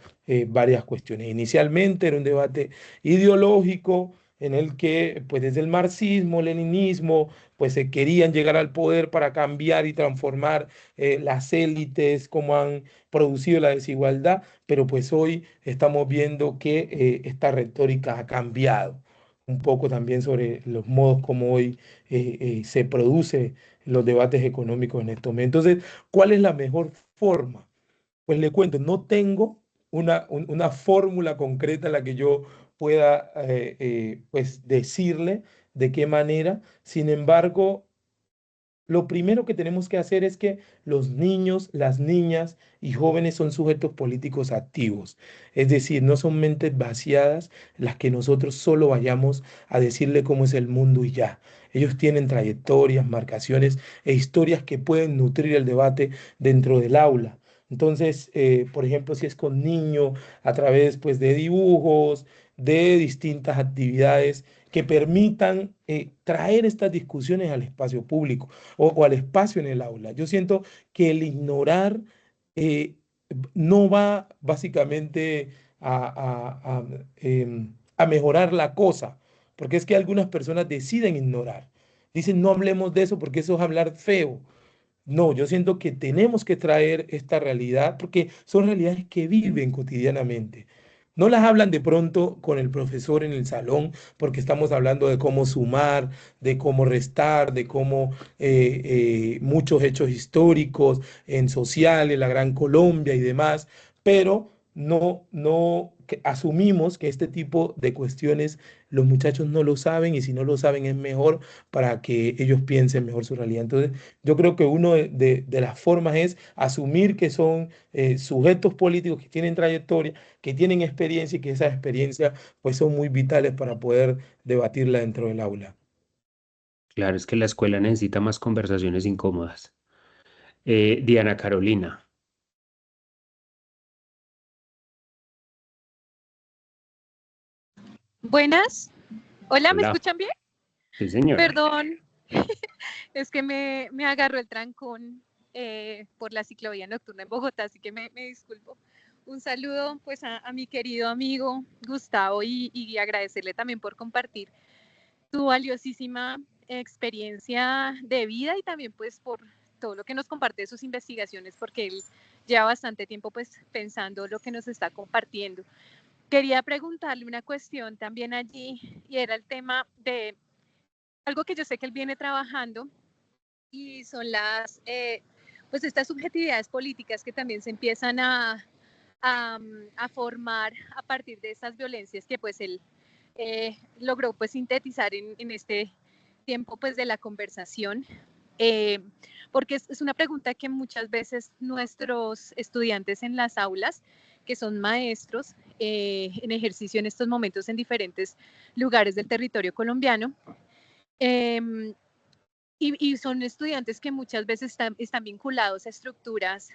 varias cuestiones. Inicialmente era un debate ideológico en el que pues desde el marxismo, leninismo, pues se querían llegar al poder para cambiar y transformar las élites, como han producido la desigualdad, pero pues hoy estamos viendo que esta retórica ha cambiado un poco también sobre los modos como hoy se producen los debates económicos en estos momentos. Entonces, ¿cuál es la mejor forma? Pues le cuento, no tengo una fórmula concreta en la que yo pueda pues decirle de qué manera. Sin embargo, lo primero que tenemos que hacer es que los niños, las niñas y jóvenes son sujetos políticos activos. Es decir, no son mentes vaciadas las que nosotros solo vayamos a decirle cómo es el mundo y ya. Ellos tienen trayectorias, marcaciones e historias que pueden nutrir el debate dentro del aula. Entonces, por ejemplo, si es con niños, a través pues, de dibujos, de distintas actividades que permitan traer estas discusiones al espacio público o al espacio en el aula. Yo siento que el ignorar eh, no va básicamente a mejorar la cosa, porque es que algunas personas deciden ignorar. Dicen, no hablemos de eso porque eso es hablar feo. No, yo siento que tenemos que traer esta realidad porque son realidades que viven cotidianamente. No las hablan de pronto con el profesor en el salón porque estamos hablando de cómo sumar, de cómo restar, de cómo muchos hechos históricos en sociales, la Gran Colombia y demás, pero asumimos que este tipo de cuestiones los muchachos no lo saben, y si no lo saben es mejor para que ellos piensen mejor su realidad. Entonces, yo creo que una de las formas es asumir que son sujetos políticos que tienen trayectoria, que tienen experiencia, y que esas experiencias pues son muy vitales para poder debatirla dentro del aula. Claro, es que la escuela necesita más conversaciones incómodas. Diana Carolina. Buenas. Hola, ¿me Hola. escuchan bien? Sí, señora. Perdón, es que me agarró el trancón por la ciclovía nocturna en Bogotá, así que me disculpo. Un saludo pues a mi querido amigo Gustavo y agradecerle también por compartir tu valiosísima experiencia de vida y también pues por todo lo que nos comparte de sus investigaciones, porque él lleva bastante tiempo pues pensando lo que nos está compartiendo. Quería preguntarle una cuestión también allí, y era el tema de algo que yo sé que él viene trabajando, y son pues estas subjetividades políticas que también se empiezan a formar a partir de estas violencias que pues él logró pues sintetizar en este tiempo pues de la conversación. Eh, Porque es una pregunta que muchas veces nuestros estudiantes en las aulas, que son maestros en ejercicio en estos momentos en diferentes lugares del territorio colombiano, eh, y son estudiantes que muchas veces están vinculados a estructuras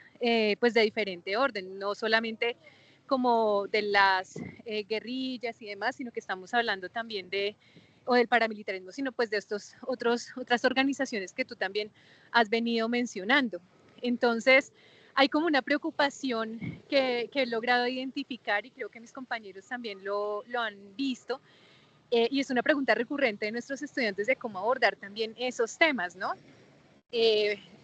pues de diferente orden, no solamente como de las guerrillas y demás, sino que estamos hablando también o del paramilitarismo, sino pues de otras organizaciones que tú también has venido mencionando. Entonces, hay como una preocupación que he logrado identificar, y creo que mis compañeros también lo han visto, y es una pregunta recurrente de nuestros estudiantes de cómo abordar también esos temas, ¿no?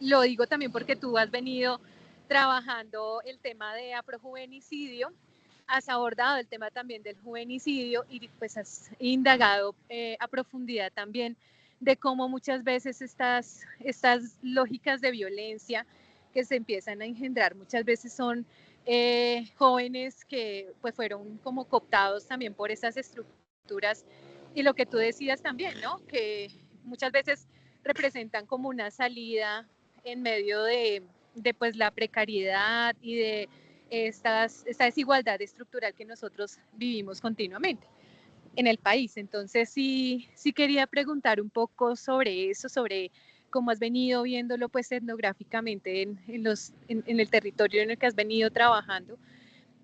Lo digo también porque tú has venido trabajando el tema de afrojuvenicidio, has abordado el tema también del juvenicidio y pues has indagado a profundidad también de cómo muchas veces estas lógicas de violencia que se empiezan a engendrar muchas veces son jóvenes que pues fueron como cooptados también por esas estructuras y lo que tú decías también, ¿no? Que muchas veces representan como una salida en medio de pues la precariedad y de esta desigualdad estructural que nosotros vivimos continuamente en el país. Entonces sí quería preguntar un poco sobre eso, sobre cómo has venido viéndolo pues etnográficamente en el territorio en el que has venido trabajando,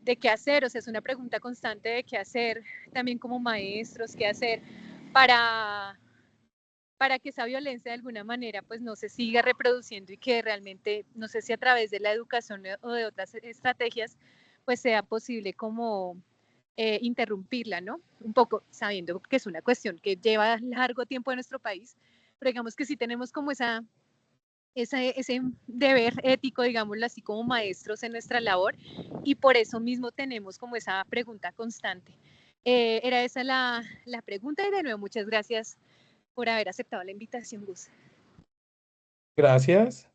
de qué hacer, o sea, es una pregunta constante de qué hacer también como maestros, qué hacer para que esa violencia de alguna manera pues no se siga reproduciendo y que realmente, no sé si a través de la educación o de otras estrategias, pues sea posible como interrumpirla, ¿no? Un poco sabiendo que es una cuestión que lleva largo tiempo en nuestro país, pero digamos que sí tenemos como ese deber ético, digámoslo así, como maestros en nuestra labor y por eso mismo tenemos como esa pregunta constante. Era esa la pregunta y de nuevo muchas gracias por haber aceptado la invitación, Gus. Gracias.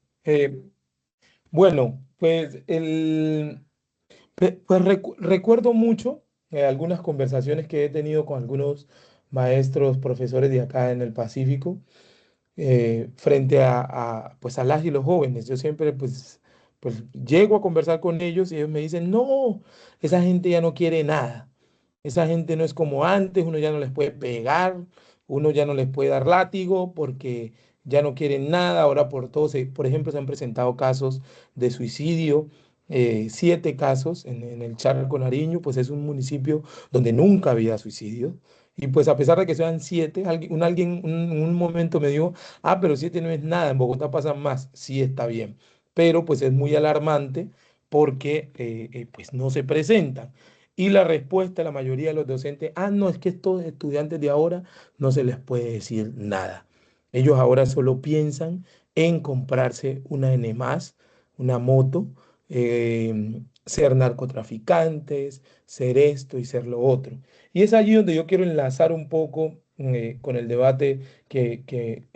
Bueno, pues, recuerdo mucho algunas conversaciones que he tenido con algunos maestros, profesores de acá en el Pacífico, frente pues, a las y los jóvenes. Yo siempre pues llego a conversar con ellos y ellos me dicen, no, esa gente ya no quiere nada. Esa gente no es como antes, uno ya no les puede pegar, uno ya no les puede dar látigo porque ya no quieren nada. Ahora por ejemplo, se han presentado casos de suicidio, 7 casos en el Charco Nariño, pues es un municipio donde nunca había suicidio. Y pues a pesar de que sean 7, alguien un momento me dijo, pero 7 no es nada, en Bogotá pasan más. Sí, está bien, pero pues es muy alarmante porque pues no se presentan. Y la respuesta de la mayoría de los docentes, no, es que estos estudiantes de ahora no se les puede decir nada. Ellos ahora solo piensan en comprarse una N más, una moto, ser narcotraficantes, ser esto y ser lo otro. Y es allí donde yo quiero enlazar un poco con el debate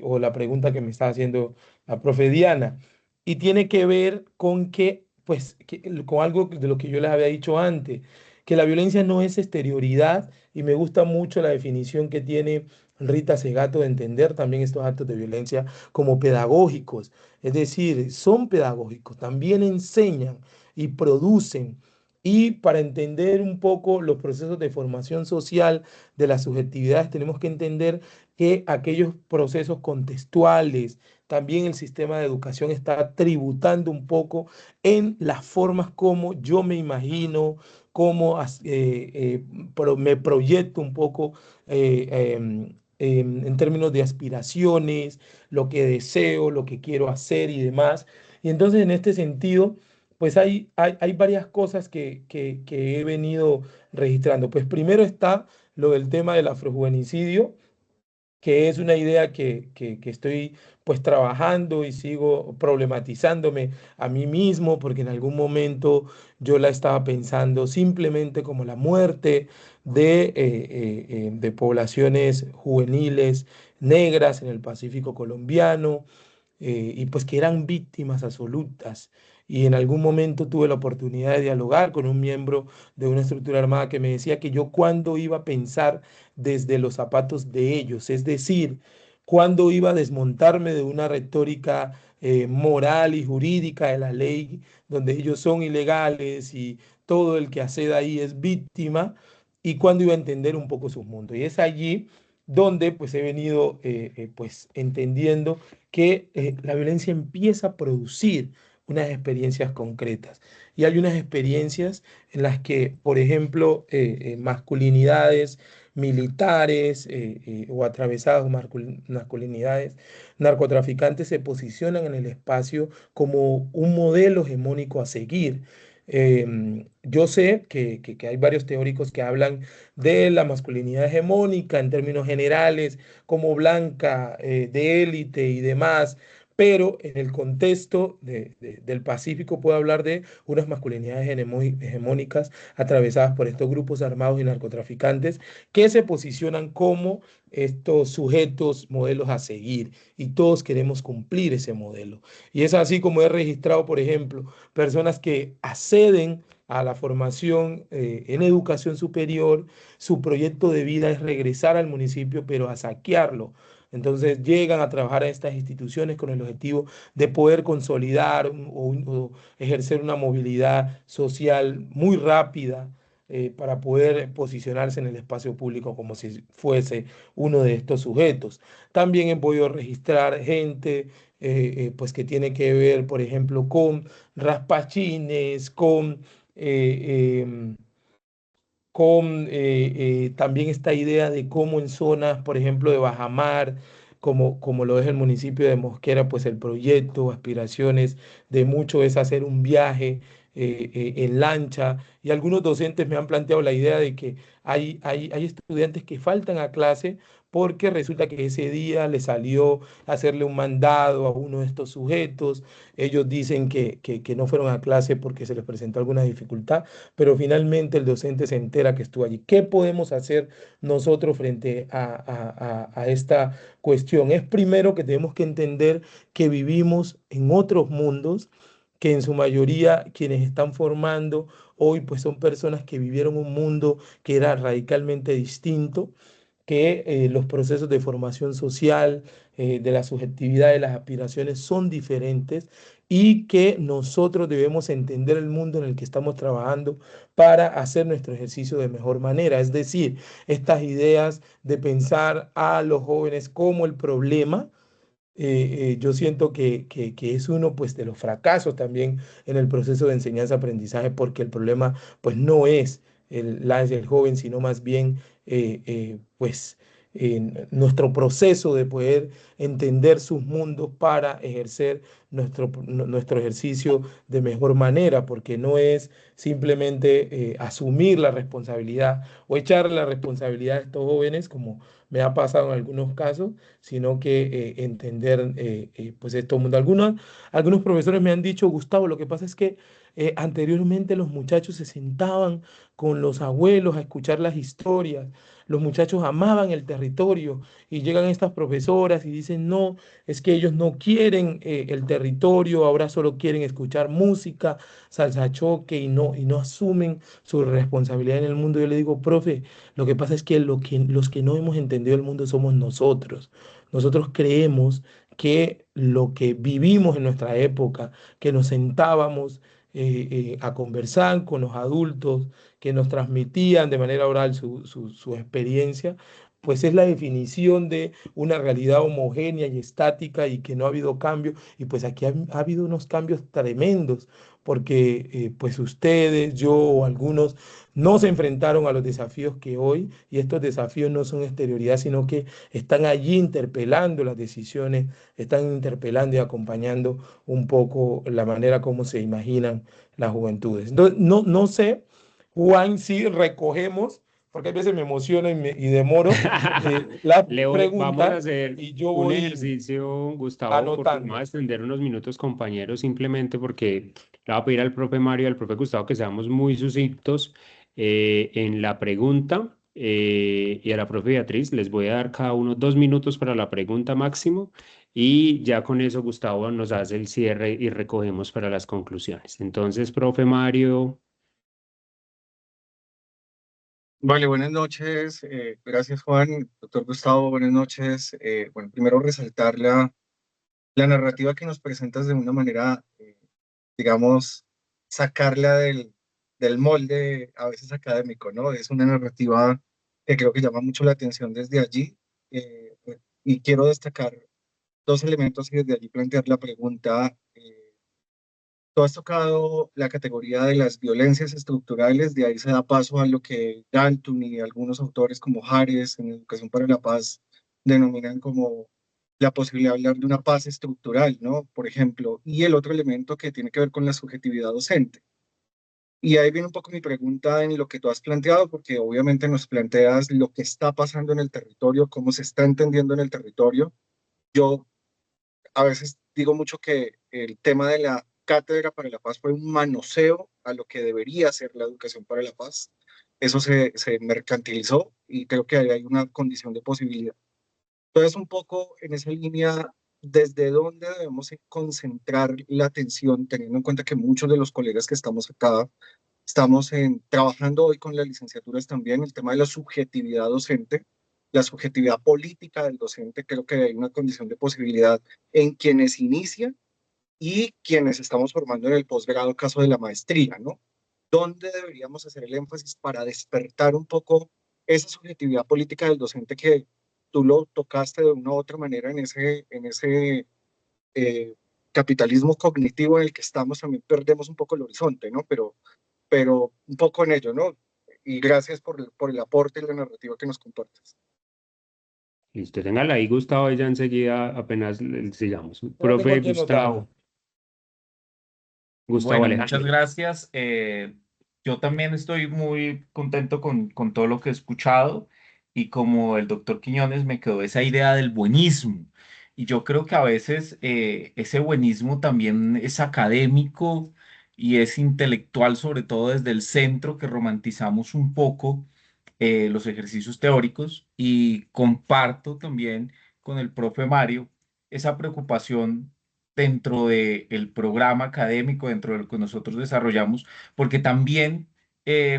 o la pregunta que me está haciendo la profe Diana. Y tiene que ver con pues, con algo de lo que yo les había dicho antes, que la violencia no es exterioridad, y me gusta mucho la definición que tiene Rita Segato de entender también estos actos de violencia como pedagógicos. Es decir, son pedagógicos, también enseñan y producen. Y para entender un poco los procesos de formación social de las subjetividades, tenemos que entender que aquellos procesos contextuales, también el sistema de educación está tributando un poco en las formas como yo me imagino, cómo me proyecto un poco en términos de aspiraciones, lo que deseo, lo que quiero hacer y demás. Y entonces en este sentido, pues hay varias cosas que he venido registrando. Pues primero está lo del tema del afrojuvenicidio, que es una idea que estoy pues trabajando y sigo problematizándome a mí mismo, porque en algún momento yo la estaba pensando simplemente como la muerte de poblaciones juveniles negras en el Pacífico colombiano, y pues que eran víctimas absolutas. Y en algún momento tuve la oportunidad de dialogar con un miembro de una estructura armada que me decía que yo cuándo iba a pensar desde los zapatos de ellos, es decir, cuándo iba a desmontarme de una retórica moral y jurídica de la ley, donde ellos son ilegales y todo el que acceda ahí es víctima, y cuándo iba a entender un poco su mundo. Y es allí donde pues he venido pues entendiendo que la violencia empieza a producir unas experiencias concretas. Y hay unas experiencias en las que, por ejemplo, masculinidades militares o atravesadas masculinidades narcotraficantes se posicionan en el espacio como un modelo hegemónico a seguir. Yo sé que hay varios teóricos que hablan de la masculinidad hegemónica en términos generales, como blanca, de élite y demás, pero en el contexto del Pacífico puedo hablar de unas masculinidades hegemónicas atravesadas por estos grupos armados y narcotraficantes que se posicionan como estos sujetos, modelos a seguir, y todos queremos cumplir ese modelo. Y es así como he registrado, por ejemplo, personas que acceden a la formación en educación superior, su proyecto de vida es regresar al municipio, pero a saquearlo. Entonces llegan a trabajar a estas instituciones con el objetivo de poder consolidar o ejercer una movilidad social muy rápida para poder posicionarse en el espacio público como si fuese uno de estos sujetos. También he podido registrar gente pues que tiene que ver, por ejemplo, con raspachines, eh, también esta idea de cómo en zonas, por ejemplo, de bajamar, como lo es el municipio de Mosquera, pues el proyecto, aspiraciones de mucho es hacer un viaje en lancha. Y algunos docentes me han planteado la idea de que hay estudiantes que faltan a clase porque resulta que ese día le salió hacerle un mandado a uno de estos sujetos. Ellos dicen que no fueron a clase porque se les presentó alguna dificultad, pero finalmente el docente se entera que estuvo allí. ¿Qué podemos hacer nosotros frente a esta cuestión? Es primero que tenemos que entender que vivimos en otros mundos, que en su mayoría quienes están formando hoy pues son personas que vivieron un mundo que era radicalmente distinto, que los procesos de formación social, de la subjetividad, de las aspiraciones son diferentes y que nosotros debemos entender el mundo en el que estamos trabajando para hacer nuestro ejercicio de mejor manera. Es decir, estas ideas de pensar a los jóvenes como el problema, yo siento que es uno pues de los fracasos también en el proceso de enseñanza-aprendizaje, porque el problema pues no es el joven, sino más bien pues en nuestro proceso de poder entender sus mundos para ejercer nuestro ejercicio de mejor manera, porque no es simplemente asumir la responsabilidad o echar la responsabilidad a estos jóvenes, como me ha pasado en algunos casos, sino que entender pues todo el mundo. Algunos profesores me han dicho, Gustavo, lo que pasa es que anteriormente los muchachos se sentaban con los abuelos a escuchar las historias, los muchachos amaban el territorio y llegan estas profesoras y dicen, no, es que ellos no quieren el territorio, ahora solo quieren escuchar música, salsa choque y no asumen su responsabilidad en el mundo. Yo le digo, profe, lo que pasa es que, los que no hemos entendido el mundo somos nosotros. Nosotros creemos que lo que vivimos en nuestra época, que nos sentábamos a conversar con los adultos, que nos transmitían de manera oral su experiencia, pues es la definición de una realidad homogénea y estática y que no ha habido cambio. Y pues aquí ha habido unos cambios tremendos, porque pues ustedes, yo o algunos no se enfrentaron a los desafíos que hoy, y estos desafíos no son exterioridad, sino que están allí interpelando las decisiones, están interpelando y acompañando un poco la manera como se imaginan las juventudes. Entonces, no sé, Juan, si recogemos, porque a veces me emociono y demoro la Vamos a pregunta hacer y yo un voy ejercicio, Gustavo, porque me voy a anotando. extender unos minutos, compañeros, simplemente porque le voy a pedir al profe Mario y al profe Gustavo que seamos muy sucintos en la pregunta, y a la profe Beatriz les voy a dar cada uno 2 minutos para la pregunta máximo, y ya con eso Gustavo nos hace el cierre y recogemos para las conclusiones. Entonces, profe Mario. Vale, buenas noches. Gracias, Juan. Doctor Gustavo, buenas noches. Bueno, primero resaltar la narrativa que nos presentas de una manera, digamos, sacarla del molde a veces académico, ¿no? Es una narrativa que creo que llama mucho la atención desde allí. Y quiero destacar dos elementos y desde allí plantear la pregunta. Tú has tocado la categoría de las violencias estructurales, de ahí se da paso a lo que Galton y algunos autores como Jares en Educación para la Paz denominan como la posibilidad de hablar de una paz estructural, ¿no? Por ejemplo, y el otro elemento que tiene que ver con la subjetividad docente. Y ahí viene un poco mi pregunta en lo que tú has planteado, porque obviamente nos planteas lo que está pasando en el territorio, cómo se está entendiendo en el territorio. Yo a veces digo mucho que el tema de la Cátedra para la Paz fue un manoseo a lo que debería ser la educación para la paz. Eso se mercantilizó y creo que ahí hay una condición de posibilidad. Entonces, un poco en esa línea, ¿desde dónde debemos concentrar la atención, teniendo en cuenta que muchos de los colegas que estamos acá estamos trabajando hoy con las licenciaturas también el tema de la subjetividad docente, la subjetividad política del docente? Creo que hay una condición de posibilidad en quienes inician y quienes estamos formando en el posgrado, caso de la maestría, ¿no? ¿Dónde deberíamos hacer el énfasis para despertar un poco esa subjetividad política del docente que tú lo tocaste de una u otra manera en ese eh, capitalismo cognitivo en el que estamos? También perdemos un poco el horizonte, ¿no? Pero un poco en ello, ¿no? Y gracias por el aporte y la narrativa que nos compartes. Listo, téngala ahí, Gustavo, y ya enseguida apenas le sigamos. Ya lo tengo Profe aquí anotado. Gustavo Bueno, muchas Alejandro. gracias. Yo también estoy muy contento con todo lo que he escuchado y como el doctor Quiñones me quedó esa idea del buenismo. Y yo creo que a veces ese buenismo también es académico y es intelectual, sobre todo desde el centro, que romantizamos un poco los ejercicios teóricos y comparto también con el profe Mario esa preocupación dentro del programa académico, dentro de lo que nosotros desarrollamos, porque también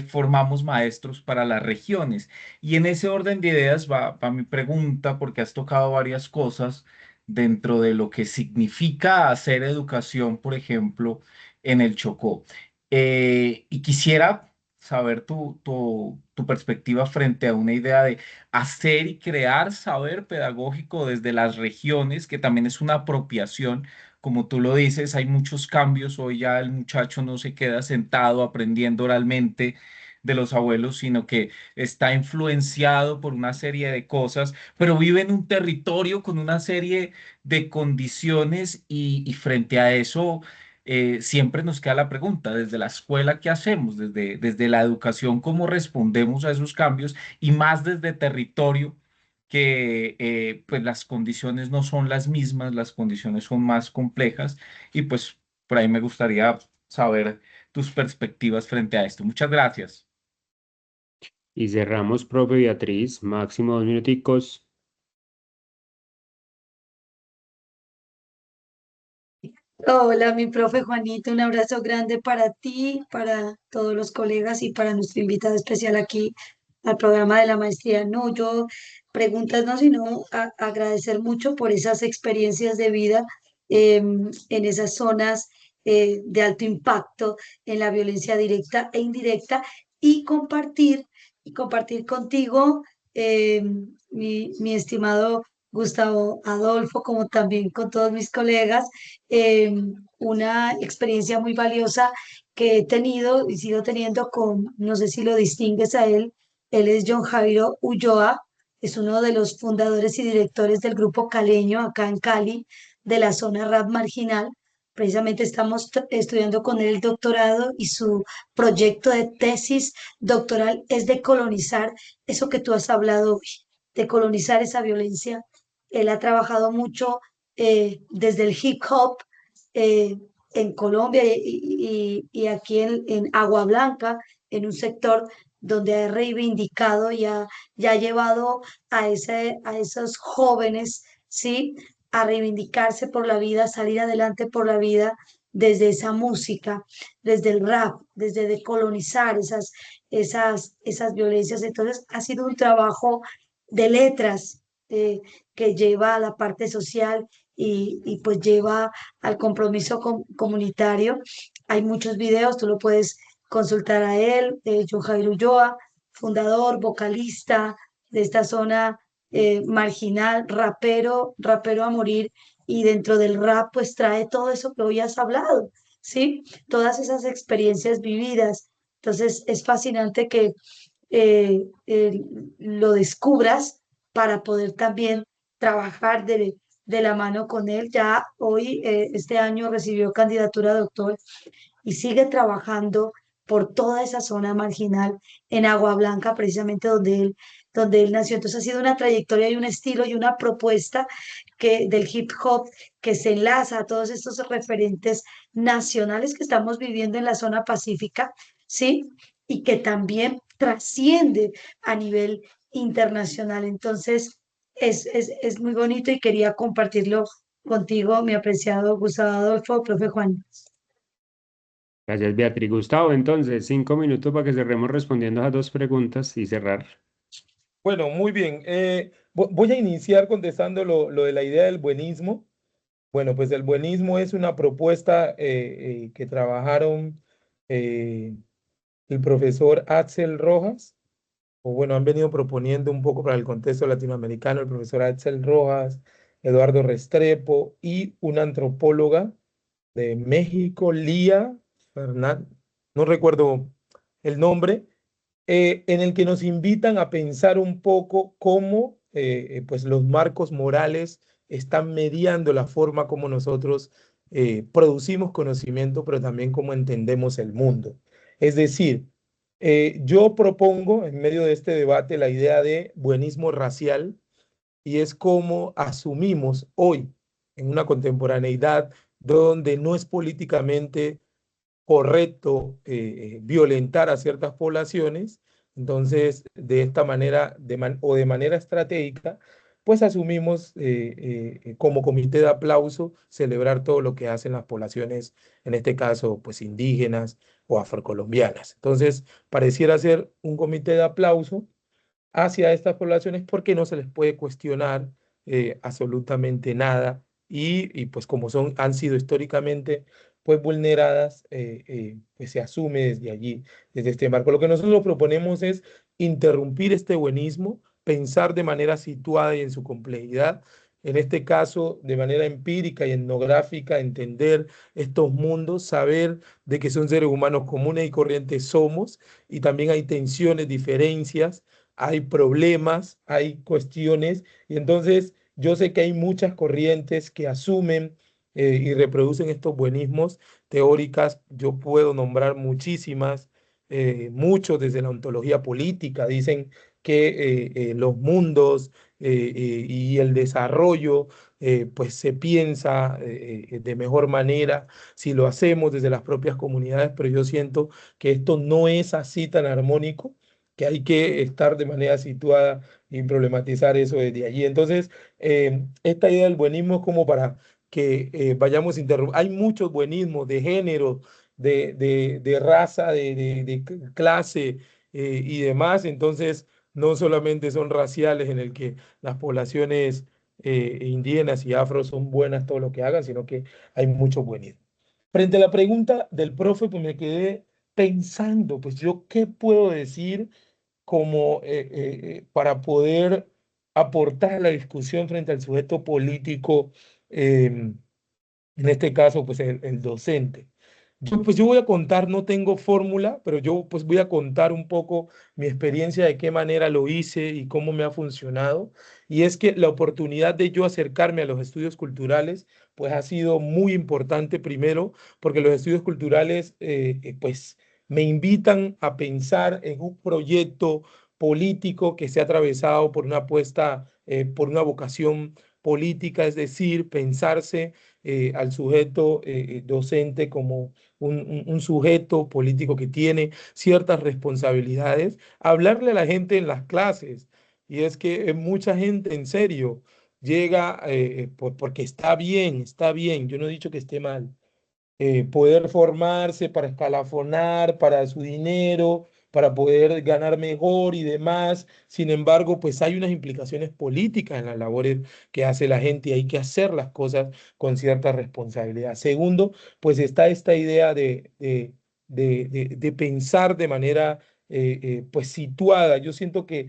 formamos maestros para las regiones. Y en ese orden de ideas va mi pregunta, porque has tocado varias cosas dentro de lo que significa hacer educación, por ejemplo, en el Chocó. Y quisiera saber tu perspectiva frente a una idea de hacer y crear saber pedagógico desde las regiones, que también es una apropiación. Como tú lo dices, hay muchos cambios. Hoy ya el muchacho no se queda sentado aprendiendo oralmente de los abuelos, sino que está influenciado por una serie de cosas, pero vive en un territorio con una serie de condiciones y frente a eso siempre nos queda la pregunta, desde la escuela, ¿qué hacemos? Desde la educación, ¿cómo respondemos a esos cambios? Y más desde territorio, que pues las condiciones no son las mismas, las condiciones son más complejas y pues por ahí me gustaría saber tus perspectivas frente a esto. Muchas gracias. Y cerramos, profe Beatriz, máximo 2 minuticos. Hola, mi profe Juanito, un abrazo grande para ti, para todos los colegas y para nuestro invitado especial aquí al programa de la maestría. No, yo preguntas no, sino agradecer mucho por esas experiencias de vida en esas zonas de alto impacto en la violencia directa e indirecta y compartir contigo, mi estimado Gustavo Adolfo, como también con todos mis colegas eh, una experiencia muy valiosa que he tenido y sigo teniendo con, no sé si lo distingues a él es John Jairo Ulloa, es uno de los fundadores y directores del grupo Caleño acá en Cali, de la zona rap marginal. Precisamente estamos estudiando con él el doctorado y su proyecto de tesis doctoral es de colonizar eso que tú has hablado hoy, de colonizar esa violencia. Él ha trabajado mucho desde el hip hop eh, en Colombia y aquí en Agua Blanca, en un sector donde ha reivindicado y ha llevado a esos jóvenes, ¿sí? A reivindicarse por la vida, a salir adelante por la vida desde esa música, desde el rap, desde decolonizar esas violencias. Entonces, ha sido un trabajo de letras que lleva a la parte social y pues lleva al compromiso comunitario. Hay muchos videos, tú lo puedes consultar a él, John Jairo Ulloa, fundador, vocalista de esta zona marginal, rapero a morir, y dentro del rap pues trae todo eso que hoy has hablado, ¿sí? Todas esas experiencias vividas. Entonces es fascinante que lo descubras para poder también trabajar de la mano con él. Ya hoy, este año, recibió candidatura a doctor y sigue trabajando por toda esa zona marginal en Agua Blanca, precisamente donde él nació. Entonces ha sido una trayectoria y un estilo y una propuesta del hip hop que se enlaza a todos estos referentes nacionales que estamos viviendo en la zona pacífica, ¿sí? Y que también trasciende a nivel internacional. Entonces, es muy bonito y quería compartirlo contigo, mi apreciado Gustavo Adolfo, profe Juan. Gracias, Beatriz. Gustavo, entonces, 5 minutos para que cerremos respondiendo a dos preguntas y cerrar. Bueno, muy bien. Voy a iniciar contestando lo de la idea del buenismo. Bueno, pues el buenismo es una propuesta que trabajaron eh, el profesor Axel Rojas, o bueno, han venido proponiendo un poco para el contexto latinoamericano el profesor Axel Rojas, Eduardo Restrepo y una antropóloga de México, Lía Fernández, no recuerdo el nombre, en el que nos invitan a pensar un poco cómo pues los marcos morales están mediando la forma como nosotros producimos conocimiento, pero también cómo entendemos el mundo. Es decir, yo propongo en medio de este debate la idea de buenismo racial y es cómo asumimos hoy en una contemporaneidad donde no es políticamente correcto violentar a ciertas poblaciones, entonces de esta manera o de manera estratégica, pues asumimos como comité de aplauso celebrar todo lo que hacen las poblaciones, en este caso, pues indígenas o afrocolombianas. Entonces, pareciera ser un comité de aplauso hacia estas poblaciones porque no se les puede cuestionar absolutamente nada y pues como han sido históricamente pues vulneradas, pues se asume desde allí, desde este marco. Lo que nosotros proponemos es interrumpir este buenismo, pensar de manera situada y en su complejidad, en este caso de manera empírica y etnográfica, entender estos mundos, saber de que son seres humanos comunes y corrientes somos, y también hay tensiones, diferencias, hay problemas, hay cuestiones, y entonces yo sé que hay muchas corrientes que asumen y reproducen estos buenismos teóricas. Yo puedo nombrar muchísimas, muchos desde la ontología política, dicen que los mundos y el desarrollo pues se piensa de mejor manera si lo hacemos desde las propias comunidades, pero yo siento que esto no es así tan armónico, que hay que estar de manera situada y problematizar eso desde allí. Entonces, esta idea del buenismo es como para que vayamos interrumpiendo. Hay muchos buenismos de género, de raza, de clase y demás. Entonces, no solamente son raciales en el que las poblaciones indígenas y afro son buenas todo lo que hagan, sino que hay mucho buenismo. Frente a la pregunta del profe, pues me quedé pensando, pues yo qué puedo decir como para poder aportar a la discusión frente al sujeto político, en este caso, pues el docente. Pues yo voy a contar, no tengo fórmula, pero yo pues voy a contar un poco mi experiencia de qué manera lo hice y cómo me ha funcionado. Y es que la oportunidad de yo acercarme a los estudios culturales, pues ha sido muy importante primero, porque los estudios culturales, pues me invitan a pensar en un proyecto político que sea atravesado por una apuesta, por una vocación política, es decir, pensarse al sujeto docente como un sujeto político que tiene ciertas responsabilidades, hablarle a la gente en las clases. Y es que mucha gente en serio llega porque está bien, yo no he dicho que esté mal, poder formarse para escalafonar, para su dinero, para poder ganar mejor y demás. Sin embargo, pues hay unas implicaciones políticas en las labores que hace la gente y hay que hacer las cosas con cierta responsabilidad. Segundo, pues está esta idea de pensar de manera pues situada. Yo siento que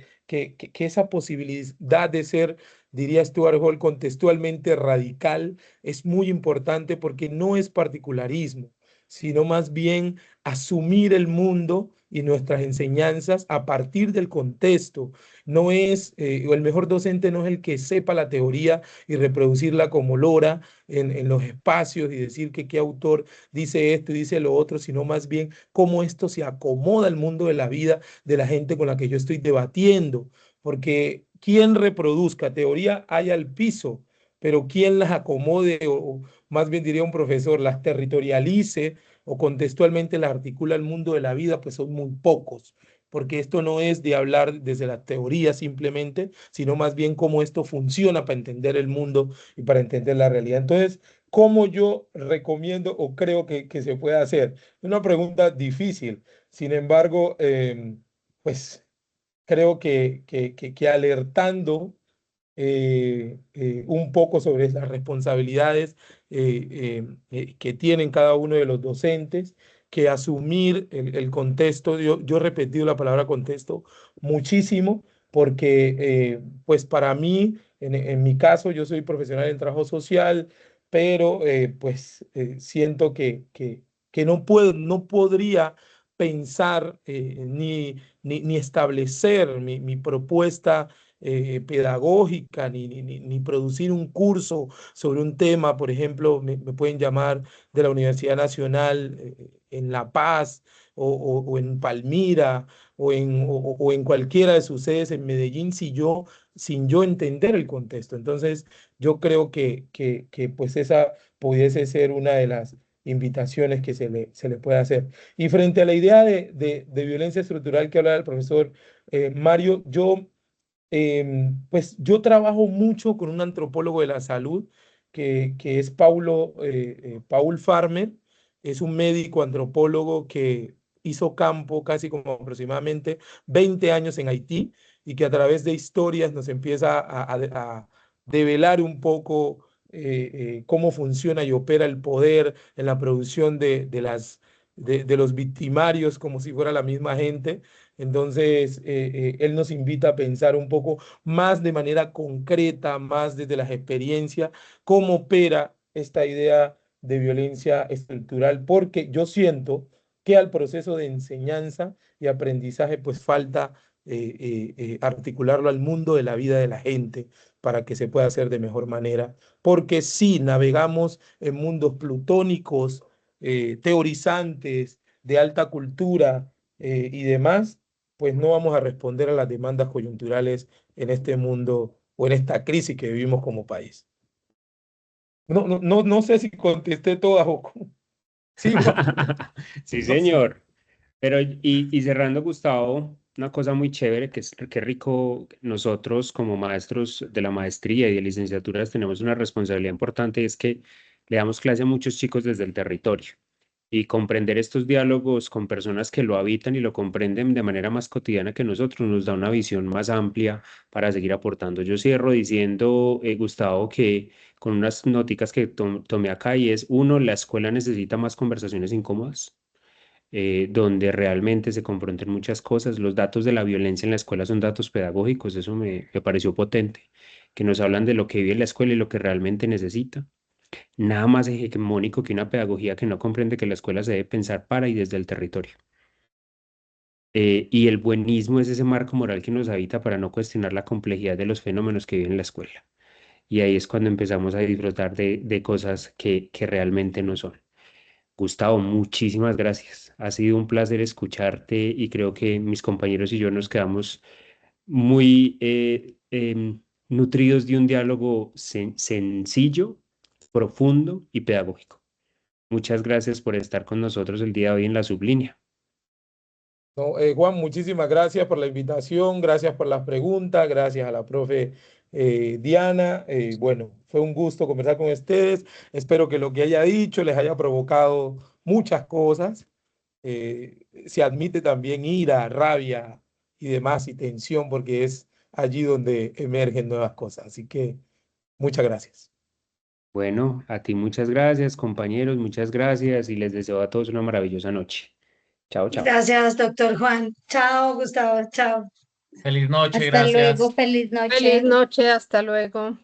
esa posibilidad de ser, diría Stuart Hall, contextualmente radical es muy importante porque no es particularismo, sino más bien asumir el mundo y nuestras enseñanzas a partir del contexto. No es, o el mejor docente no es el que sepa la teoría y reproducirla como lora en los espacios y decir que qué autor dice esto y dice lo otro, sino más bien cómo esto se acomoda al mundo de la vida de la gente con la que yo estoy debatiendo. Porque quien reproduzca teoría hay al piso, pero quien las acomode, o más bien diría un profesor, las territorialice o contextualmente las articula al mundo de la vida, pues son muy pocos, porque esto no es de hablar desde la teoría simplemente, sino más bien cómo esto funciona para entender el mundo y para entender la realidad. Entonces, ¿cómo yo recomiendo o creo que se puede hacer? Una pregunta difícil, sin embargo, pues creo que alertando un poco sobre las responsabilidades que tienen cada uno de los docentes, que asumir el contexto. Yo he repetido la palabra contexto muchísimo porque, pues para mí, en mi caso, yo soy profesional en trabajo social, pero pues siento que no puedo, no podría pensar ni establecer mi propuesta pedagógica, ni producir un curso sobre un tema. Por ejemplo, me pueden llamar de la Universidad Nacional en La Paz o en Palmira o en cualquiera de sus sedes en Medellín sin yo entender el contexto. Entonces, yo creo que pues esa pudiese ser una de las invitaciones que se le puede hacer. Y frente a la idea de violencia estructural que habla el profesor Mario, pues yo trabajo mucho con un antropólogo de la salud que es Paul Farmer. Es un médico antropólogo que hizo campo casi como aproximadamente 20 años en Haití y que a través de historias nos empieza a develar un poco cómo funciona y opera el poder en la producción de los victimarios como si fuera la misma gente. Entonces, él nos invita a pensar un poco más de manera concreta, más desde las experiencias, cómo opera esta idea de violencia estructural, porque yo siento que al proceso de enseñanza y aprendizaje pues falta articularlo al mundo de la vida de la gente para que se pueda hacer de mejor manera, porque si navegamos en mundos plutónicos, teorizantes, de alta cultura y demás, pues no vamos a responder a las demandas coyunturales en este mundo o en esta crisis que vivimos como país. No sé si contesté todas o sí, Sí, no sé. señor. Pero, y cerrando, Gustavo, una cosa muy chévere que es que rico nosotros como maestros de la maestría y de licenciaturas tenemos una responsabilidad importante y es que le damos clase a muchos chicos desde el territorio. Y comprender estos diálogos con personas que lo habitan y lo comprenden de manera más cotidiana que nosotros nos da una visión más amplia para seguir aportando. Yo cierro diciendo, Gustavo, que con unas noticas que tomé acá y es, uno, la escuela necesita más conversaciones incómodas donde realmente se confronten muchas cosas. Los datos de la violencia en la escuela son datos pedagógicos, eso me pareció potente, que nos hablan de lo que vive la escuela y lo que realmente necesita. Nada más hegemónico que una pedagogía que no comprende que la escuela se debe pensar para y desde el territorio. Y el buenismo es ese marco moral que nos habita para no cuestionar la complejidad de los fenómenos que vive en la escuela. Y ahí es cuando empezamos a disfrutar de cosas que realmente no son. Gustavo, muchísimas gracias. Ha sido un placer escucharte y creo que mis compañeros y yo nos quedamos muy nutridos de un diálogo sencillo, profundo y pedagógico. Muchas gracias por estar con nosotros el día de hoy en la Sublínea. No, Juan, muchísimas gracias por la invitación, gracias por las preguntas, gracias a la profe Diana. Bueno, fue un gusto conversar con ustedes. Espero que lo que haya dicho les haya provocado muchas cosas. Se admite también ira, rabia y demás, y tensión, porque es allí donde emergen nuevas cosas. Así que muchas gracias. Bueno, a ti muchas gracias, compañeros, muchas gracias y les deseo a todos una maravillosa noche. Chao, chao. Gracias, doctor Juan. Chao, Gustavo. Chao. Feliz noche, Hasta luego, gracias. feliz noche. Feliz noche, hasta luego.